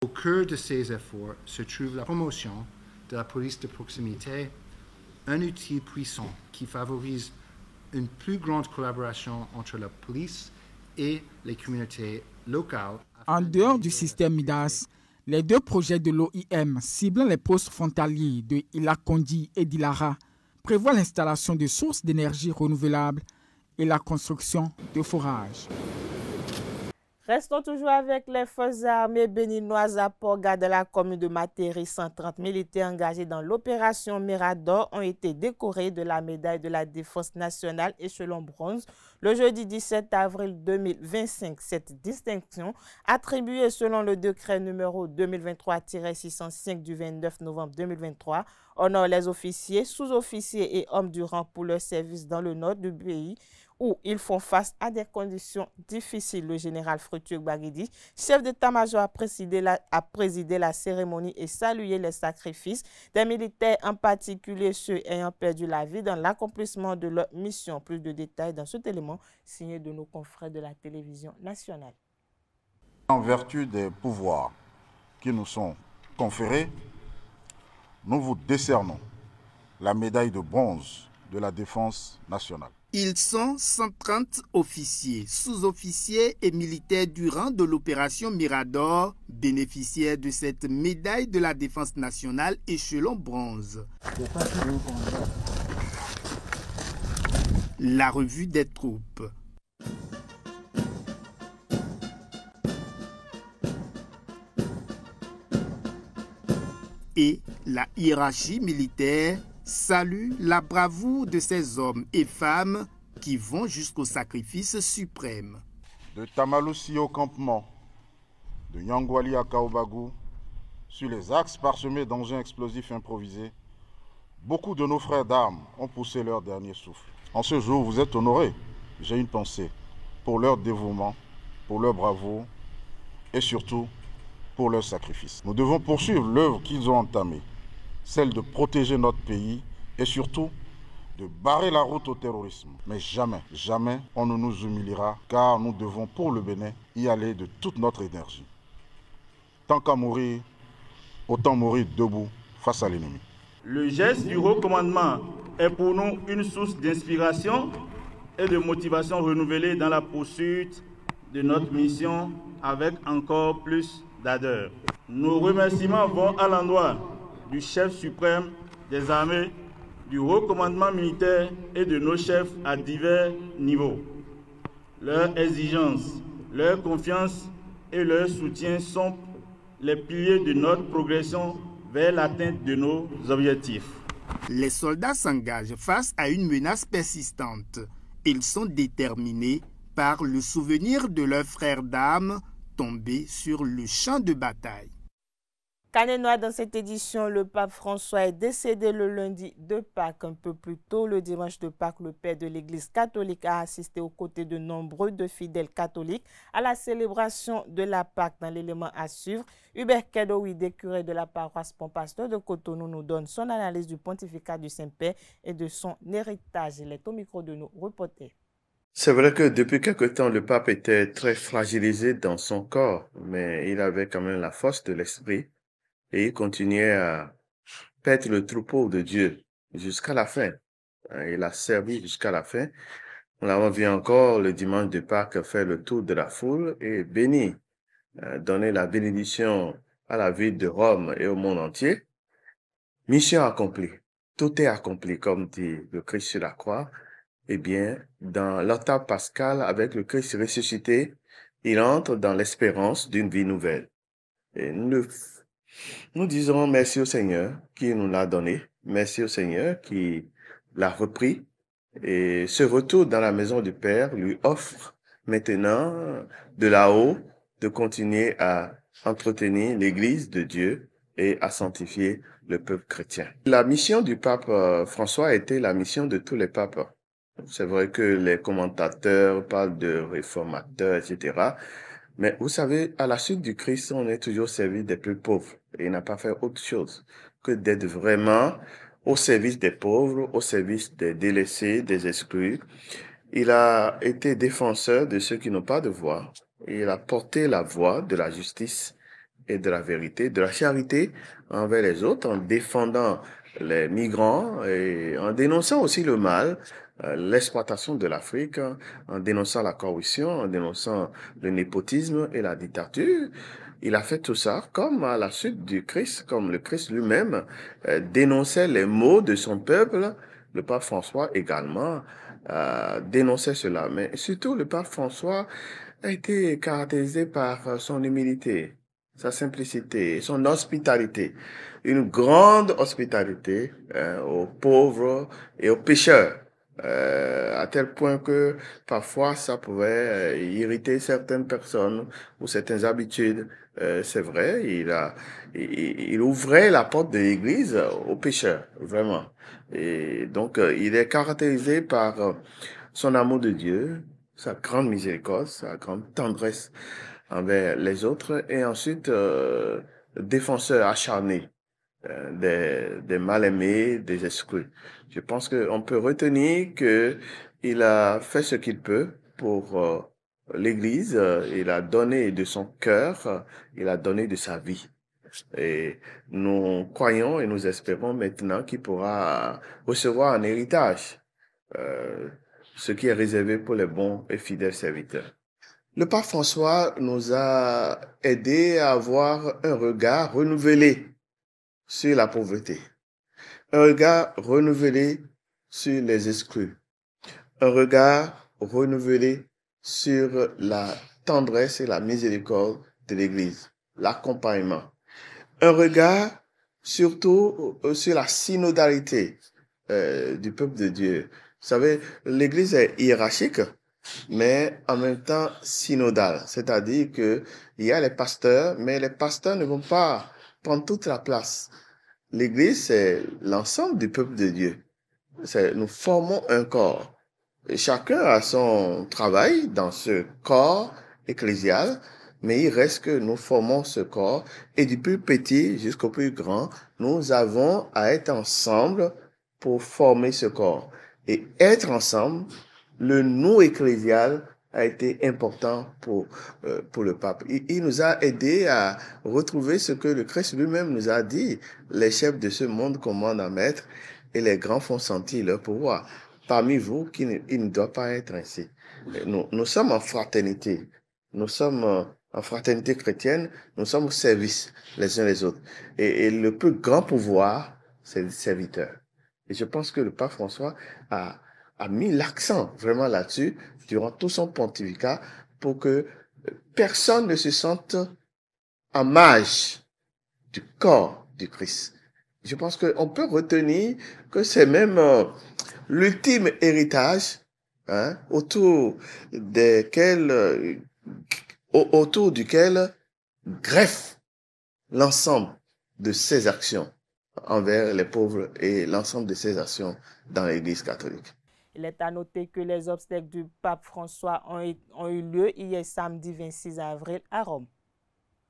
Au cœur de ces efforts se trouve la promotion de la police de proximité, un outil puissant qui favorise une plus grande collaboration entre la police et les communautés locales. En dehors du système MIDAS, les deux projets de l'OIM ciblant les postes frontaliers de Ilakondi et d'Ilara prévoient l'installation de sources d'énergie renouvelables et la construction de forages. Restons toujours avec les forces armées béninoises à Porga de la commune de Matéri. 130 militaires engagés dans l'opération Mirador ont été décorés de la médaille de la défense nationale échelon bronze le jeudi 17 avril 2025. Cette distinction, attribuée selon le décret numéro 2023-605 du 29 novembre 2023, honore les officiers, sous-officiers et hommes du rang pour leur service dans le nord du pays, où ils font face à des conditions difficiles. Le général Frutueux Baguidi, chef d'état-major, a présidé la cérémonie et salué les sacrifices des militaires, en particulier ceux ayant perdu la vie dans l'accomplissement de leur mission. Plus de détails dans cet élément signé de nos confrères de la télévision nationale. En vertu des pouvoirs qui nous sont conférés, nous vous décernons la médaille de bronze de la défense nationale. Ils sont 130 officiers, sous-officiers et militaires du rang de l'opération Mirador, bénéficiaires de cette médaille de la défense nationale échelon bronze. La revue des troupes. Et la hiérarchie militaire salue la bravoure de ces hommes et femmes qui vont jusqu'au sacrifice suprême. De Tamalussi au campement, de Yangwali à Kaobagu, sur les axes parsemés d'engins explosifs improvisés, beaucoup de nos frères d'armes ont poussé leur dernier souffle. En ce jour, vous êtes honorés. J'ai une pensée pour leur dévouement, pour leur bravoure et surtout pour leur sacrifice. Nous devons poursuivre l'œuvre qu'ils ont entamée, celle de protéger notre pays et surtout de barrer la route au terrorisme. Mais jamais, jamais on ne nous humiliera car nous devons pour le Bénin y aller de toute notre énergie. Tant qu'à mourir, autant mourir debout face à l'ennemi. Le geste du haut commandement est pour nous une source d'inspiration et de motivation renouvelée dans la poursuite de notre mission avec encore plus d'ardeur. Nos remerciements vont à l'endroit du chef suprême des armées, du haut commandement militaire et de nos chefs à divers niveaux. Leur exigence, leur confiance et leur soutien sont les piliers de notre progression vers l'atteinte de nos objectifs. Les soldats s'engagent face à une menace persistante. Ils sont déterminés par le souvenir de leurs frères d'armes tombés sur le champ de bataille. Canénois, dans cette édition, le pape François est décédé le lundi de Pâques. Un peu plus tôt, le dimanche de Pâques, le père de l'Église catholique a assisté aux côtés de nombreux fidèles catholiques à la célébration de la Pâques. Dans l'élément à suivre, Hubert Kedouide, curé de la paroisse Bon-Pasteur de Cotonou, nous donne son analyse du pontificat du Saint-Père et de son héritage. Il est au micro de nos reporters. C'est vrai que depuis quelque temps, le pape était très fragilisé dans son corps, mais il avait quand même la force de l'esprit. Et il continuait à paître le troupeau de Dieu jusqu'à la fin. Il a servi jusqu'à la fin. On l'a vu encore le dimanche de Pâques faire le tour de la foule et bénir, donner la bénédiction à la ville de Rome et au monde entier. Mission accomplie. Tout est accompli, comme dit le Christ sur la croix. Eh bien, dans l'octave pascale, avec le Christ ressuscité, il entre dans l'espérance d'une vie nouvelle. Et nous disons merci au Seigneur qui nous l'a donné, merci au Seigneur qui l'a repris et ce retour dans la maison du Père lui offre maintenant de là-haut de continuer à entretenir l'Église de Dieu et à sanctifier le peuple chrétien. La mission du pape François a été la mission de tous les papes. C'est vrai que les commentateurs parlent de réformateurs, etc. Mais vous savez, à la suite du Christ, on est toujours au service des plus pauvres. Et il n'a pas fait autre chose que d'être vraiment au service des pauvres, au service des délaissés, des exclus. Il a été défenseur de ceux qui n'ont pas de voix. Il a porté la voix de la justice et de la vérité, de la charité envers les autres, en défendant les migrants et en dénonçant aussi le mal, l'exploitation de l'Afrique, en dénonçant la corruption, en dénonçant le népotisme et la dictature. Il a fait tout ça comme à la suite du Christ, comme le Christ lui-même dénonçait les maux de son peuple. Le pape François également dénonçait cela. Mais surtout, le pape François a été caractérisé par son humilité, sa simplicité, son hospitalité. Une grande hospitalité aux pauvres et aux pécheurs. À tel point que parfois ça pouvait irriter certaines personnes ou certaines habitudes. C'est vrai, il ouvrait la porte de l'église aux pécheurs, vraiment. Et donc, il est caractérisé par son amour de Dieu, sa grande miséricorde, sa grande tendresse envers les autres, et ensuite, défenseur acharné des mal-aimés, des exclus. Je pense qu'on peut retenir qu'il a fait ce qu'il peut pour l'Église. Il a donné de son cœur, il a donné de sa vie. Et nous croyons et nous espérons maintenant qu'il pourra recevoir un héritage, ce qui est réservé pour les bons et fidèles serviteurs. Le pape François nous a aidés à avoir un regard renouvelé sur la pauvreté, un regard renouvelé sur les exclus, un regard renouvelé sur la tendresse et la miséricorde de l'Église, l'accompagnement, un regard surtout sur la synodalité du peuple de Dieu. Vous savez, l'Église est hiérarchique, mais en même temps synodale, c'est-à-dire que il y a les pasteurs, mais les pasteurs ne vont pas prendre toute la place. L'Église, c'est l'ensemble du peuple de Dieu. Nous formons un corps. Et chacun a son travail dans ce corps ecclésial, mais il reste que nous formons ce corps. Et du plus petit jusqu'au plus grand, nous avons à être ensemble pour former ce corps. Et être ensemble, le nous ecclésial a été important pour le pape. Il nous a aidés à retrouver ce que le Christ lui-même nous a dit. Les chefs de ce monde commandent à maître et les grands font sentir leur pouvoir. Parmi vous, il ne doit pas être ainsi. Nous sommes en fraternité. Nous sommes en fraternité chrétienne. Nous sommes au service les uns les autres. Et le plus grand pouvoir, c'est le serviteur. Et je pense que le pape François a mis l'accent vraiment là-dessus durant tout son pontificat pour que personne ne se sente en marge du corps du Christ. Je pense qu'on peut retenir que c'est même l'ultime héritage autour duquel greffe l'ensemble de ses actions envers les pauvres et l'ensemble de ses actions dans l'Église catholique. Il est à noter que les obsèques du pape François ont eu lieu hier samedi 26 avril à Rome.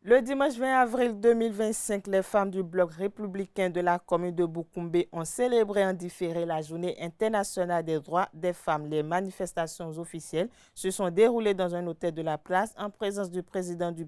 Le dimanche 20 avril 2025, les femmes du bloc républicain de la commune de Boukoumbe ont célébré en différé la journée internationale des droits des femmes. Les manifestations officielles se sont déroulées dans un hôtel de la place en présence du président du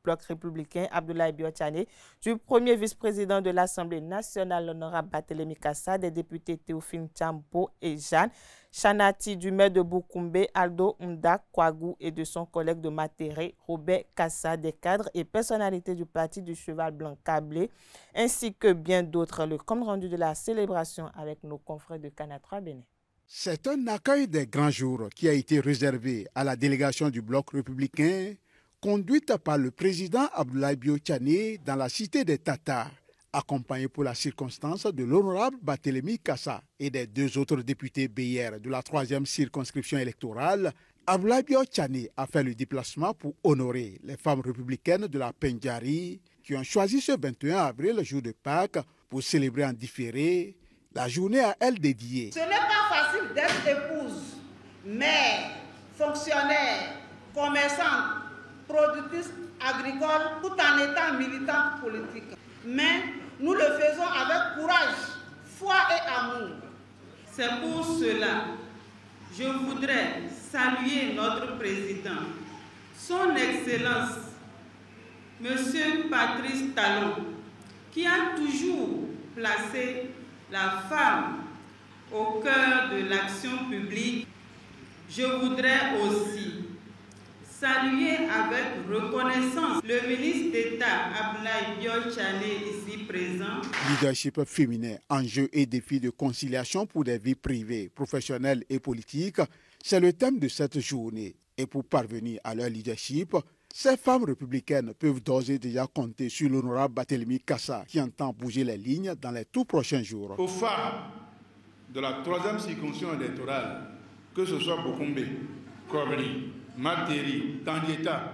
bloc républicain, Abdoulaye Biotchane, du premier vice-président de l'Assemblée nationale, l'honorable Barthélémy Kassa, des députés Théophile Tchampo et Jeanne Chanati, du maire de Boukoumbe, Aldo Mda Kwagou, et de son collègue de Matéré, Robert Kassa, des cadres et personnalités du parti du Cheval Blanc Câblé, ainsi que bien d'autres. Le compte rendu de la célébration avec nos confrères de Canal 3 Bénin. C'est un accueil des grands jours qui a été réservé à la délégation du bloc républicain, conduite par le président Abdoulaye Biotchane dans la cité des Tatars, accompagné pour la circonstance de l'honorable Barthélémy Kassa et des deux autres députés BR de la 3e circonscription électorale. Abdoulaye Biotchane a fait le déplacement pour honorer les femmes républicaines de la Pendjari qui ont choisi ce 21 avril, jour de Pâques, pour célébrer en différé La journée à elle dédiée. Ce n'est pas facile d'être épouse, mère, fonctionnaire, commerçante, productrice agricole, tout en étant militante politique. Mais nous le faisons avec courage, foi et amour. C'est pour cela que je voudrais saluer notre président, son Excellence, Monsieur Patrice Talon, qui a toujours placé la femme au cœur de l'action publique. Je voudrais aussi saluer avec reconnaissance le ministre d'État Abdoulaye Biol Tchané ici présent. Leadership féminin, enjeux et défis de conciliation pour des vies privées, professionnelles et politiques, c'est le thème de cette journée. Et pour parvenir à leur leadership, ces femmes républicaines peuvent d'ores et déjà compter sur l'honorable Barthélémy Kassa qui entend bouger les lignes dans les tout prochains jours. Aux femmes de la 3e circonscription électorale, que ce soit Bokombe, Kobri, Materi, Tangueta,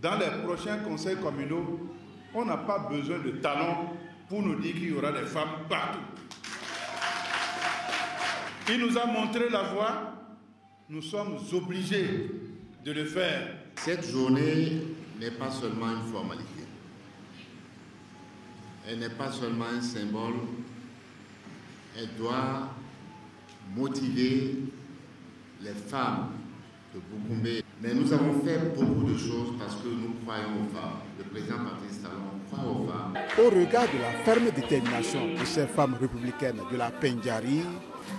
dans les prochains conseils communaux, on n'a pas besoin de talents pour nous dire qu'il y aura des femmes partout. Il nous a montré la voie, nous sommes obligés de le faire. Cette journée n'est pas seulement une formalité. Elle n'est pas seulement un symbole. Elle doit motiver les femmes de Boukoumbe. Mais nous avons fait beaucoup de choses parce que nous croyons aux femmes. Le président Patrice Talon croit aux femmes. Au regard de la ferme détermination de ces femmes républicaines de la Pendjari,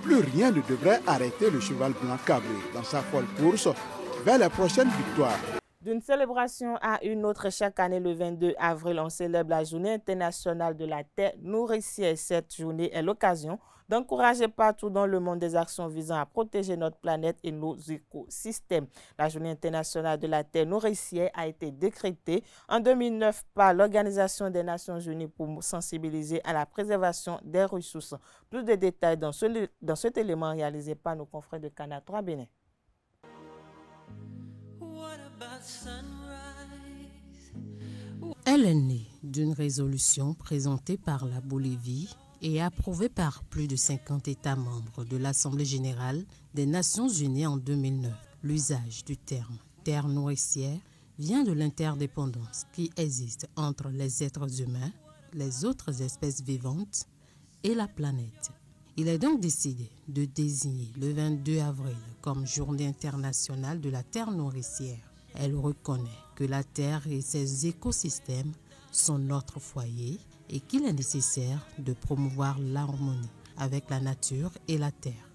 plus rien ne devrait arrêter le cheval blanc cabré dans sa folle course vers la prochaine victoire. D'une célébration à une autre, chaque année le 22 avril, on célèbre la Journée internationale de la terre nourricière. Cette journée est l'occasion d'encourager partout dans le monde des actions visant à protéger notre planète et nos écosystèmes. La Journée internationale de la terre nourricière a été décrétée en 2009 par l'Organisation des Nations Unies pour sensibiliser à la préservation des ressources. Plus de détails dans cet élément réalisé par nos confrères de Canal 3 Bénin. Elle est née d'une résolution présentée par la Bolivie et approuvée par plus de 50 États membres de l'Assemblée générale des Nations unies en 2009. L'usage du terme « terre nourricière » vient de l'interdépendance qui existe entre les êtres humains, les autres espèces vivantes et la planète. Il est donc décidé de désigner le 22 avril comme Journée internationale de la terre nourricière. Elle reconnaît que la Terre et ses écosystèmes sont notre foyer et qu'il est nécessaire de promouvoir l'harmonie avec la nature et la Terre.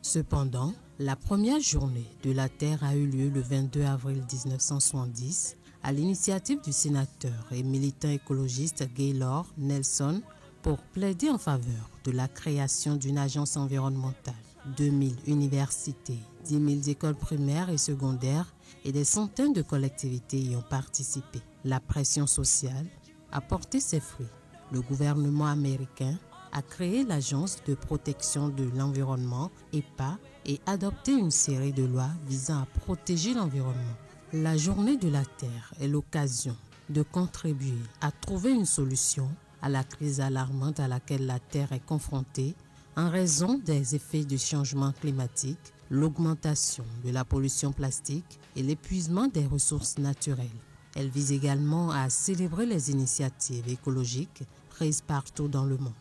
Cependant, la première journée de la Terre a eu lieu le 22 avril 1970 à l'initiative du sénateur et militant écologiste Gaylord Nelson pour plaider en faveur de la création d'une agence environnementale. 2000 universités, 10 000 écoles primaires et secondaires et des centaines de collectivités y ont participé. La pression sociale a porté ses fruits. Le gouvernement américain a créé l'Agence de protection de l'environnement, EPA, et adopté une série de lois visant à protéger l'environnement. La Journée de la Terre est l'occasion de contribuer à trouver une solution à la crise alarmante à laquelle la Terre est confrontée en raison des effets du changement climatique, l'augmentation de la pollution plastique et l'épuisement des ressources naturelles. Elle vise également à célébrer les initiatives écologiques prises partout dans le monde.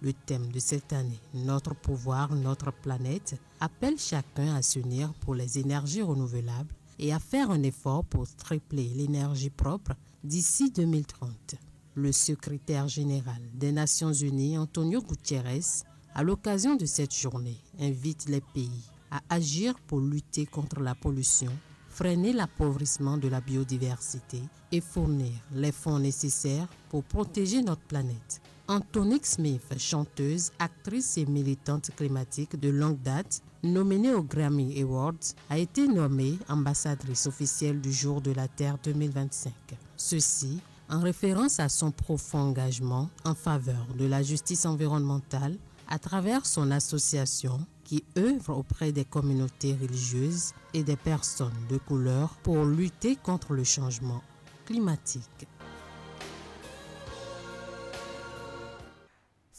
Le thème de cette année, Notre pouvoir, notre planète, appelle chacun à s'unir pour les énergies renouvelables et à faire un effort pour tripler l'énergie propre d'ici 2030. Le secrétaire général des Nations Unies, Antonio Guterres, à l'occasion de cette journée, invite les pays à agir pour lutter contre la pollution, freiner l'appauvrissement de la biodiversité et fournir les fonds nécessaires pour protéger notre planète. Antonique Smith, chanteuse, actrice et militante climatique de longue date, nominée aux Grammy Awards, a été nommée ambassadrice officielle du Jour de la Terre 2025. Ceci en référence à son profond engagement en faveur de la justice environnementale à travers son association qui œuvre auprès des communautés religieuses et des personnes de couleur pour lutter contre le changement climatique.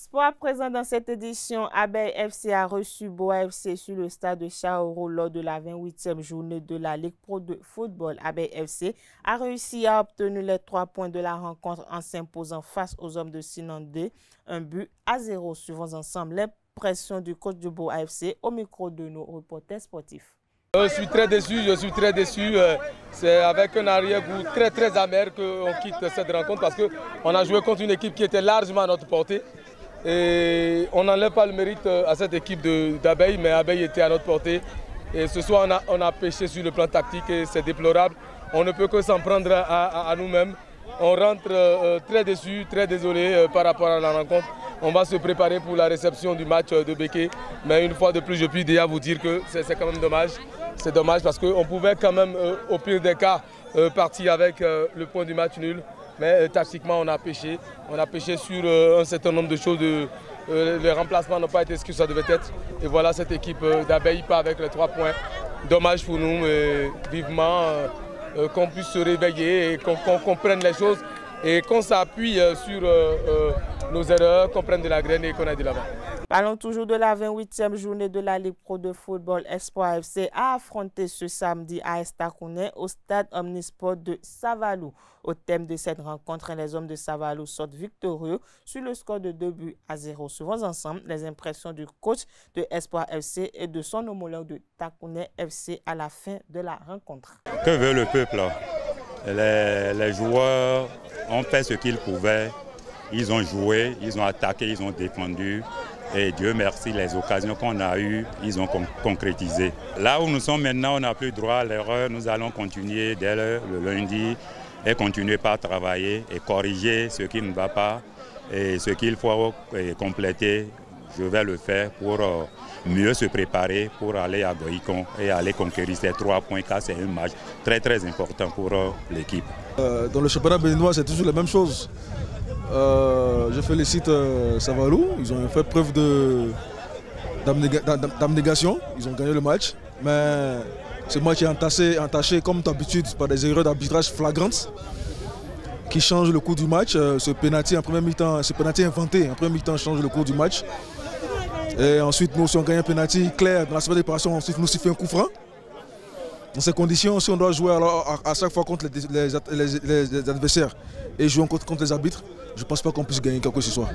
Sport présent dans cette édition, Abeille FC a reçu Boa FC sur le stade de Chaoro lors de la 28e journée de la Ligue Pro de football. Abeille FC a réussi à obtenir les 3 points de la rencontre en s'imposant face aux hommes de Sinandé, 1-0. Suivons ensemble l'impression du coach du Boa FC au micro de nos reporters sportifs. Je suis très déçu. C'est avec un arrière-goût très amer qu'on quitte cette rencontre parce qu'on a joué contre une équipe qui était largement à notre portée. Et on n'enlève pas le mérite à cette équipe d'Abeille, mais Abeille était à notre portée. Et ce soir, on a péché sur le plan tactique et c'est déplorable. On ne peut que s'en prendre à nous-mêmes. On rentre très déçu, très désolé par rapport à la rencontre. On va se préparer pour la réception du match de Béké. Mais une fois de plus, je puis déjà vous dire que c'est quand même dommage. C'est dommage parce qu'on pouvait quand même, au pire des cas, partir avec le point du match nul. Mais tactiquement, on a péché. On a péché sur un certain nombre de choses. Les remplacements n'ont pas été ce que ça devait être. Et voilà, cette équipe d'Abeille part avec les 3 points. Dommage pour nous, mais vivement qu'on puisse se réveiller et qu'on comprenne les choses et qu'on s'appuie sur nos erreurs, qu'on prenne de la graine et qu'on aille de l'avant. Parlons toujours de la 28e journée de la Ligue Pro de football. Espoir FC a affronté ce samedi AS Takouné au stade Omnisport de Savalou. Au thème de cette rencontre, les hommes de Savalou sortent victorieux sur le score de 2-0. Suivons ensemble les impressions du coach de Espoir FC et de son homologue de Takouné FC à la fin de la rencontre. Que veut le peuple? Les joueurs ont fait ce qu'ils pouvaient. Ils ont joué, ils ont attaqué, ils ont défendu. Et Dieu merci, les occasions qu'on a eues, ils ont concrétisé. Là où nous sommes maintenant, on n'a plus droit à l'erreur. Nous allons continuer dès le lundi et continuer par travailler et corriger ce qui ne va pas. Et ce qu'il faut compléter, je vais le faire pour mieux se préparer pour aller à Goïcon et aller conquérir ces 3 points car c'est un match très important pour l'équipe. Dans le championnat béninois, c'est toujours la même chose. Je félicite Savalou, ils ont fait preuve d'abnégation, ils ont gagné le match, mais ce match est entaché comme d'habitude par des erreurs d'arbitrage flagrantes qui changent le cours du match. Ce pénalty en première mi-temps, ce pénalty inventé en première mi-temps change le cours du match. Et ensuite, nous, si on gagne un pénalty clair dans la semaine de préparation, ensuite nous sifflons un coup franc. Dans ces conditions, si on doit jouer alors à chaque fois contre les adversaires et jouer contre les arbitres, je ne pense pas qu'on puisse gagner quelque chose ce soir.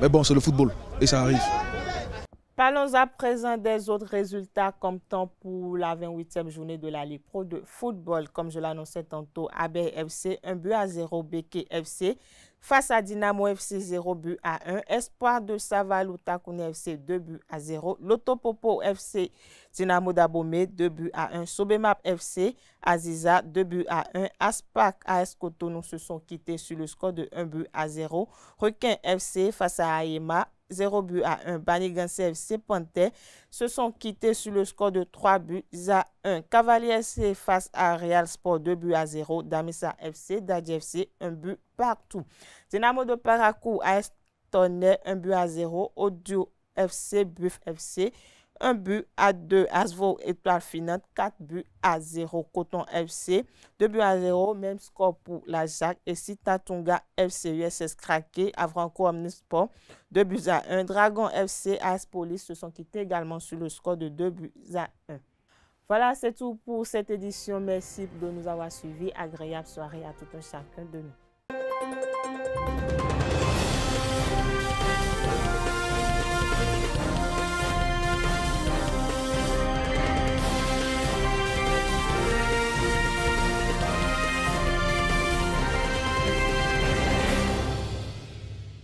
Mais bon, c'est le football et ça arrive. Parlons à présent des autres résultats comme temps pour la 28e journée de la Ligue Pro de football. Comme je l'annonçais tantôt, Abeille FC 1-0, Béké FC face à Dynamo FC 0-1, Espoir de Savalou Takouné FC 2-0, Lotopopo FC Dynamo d'Abomey 2-1, Sobemap FC Aziza 2-1, Aspac AS Cotonou se sont quittés sur le score de 1-0, Requin FC face à Ayema 0-1, Baniganse FC Panthère se sont quittés sur le score de 3-1. Cavalier FC face à Real Sport 2-0, Damissa FC, Dadji FC 1 partout. Dynamo de Parakou AS Tonnerre 1-0, Audio FC, Buff FC 1-2, Asvo Étoile Finante 4-0, Coton FC 2-0, même score pour la Jacques et Sitatunga FC USS Craqué, Avranco Omnisport 2-1, Dragon FC AS Police se sont quittés également sur le score de 2-1. Voilà, c'est tout pour cette édition. Merci de nous avoir suivis. Agréable soirée à tout un chacun de nous.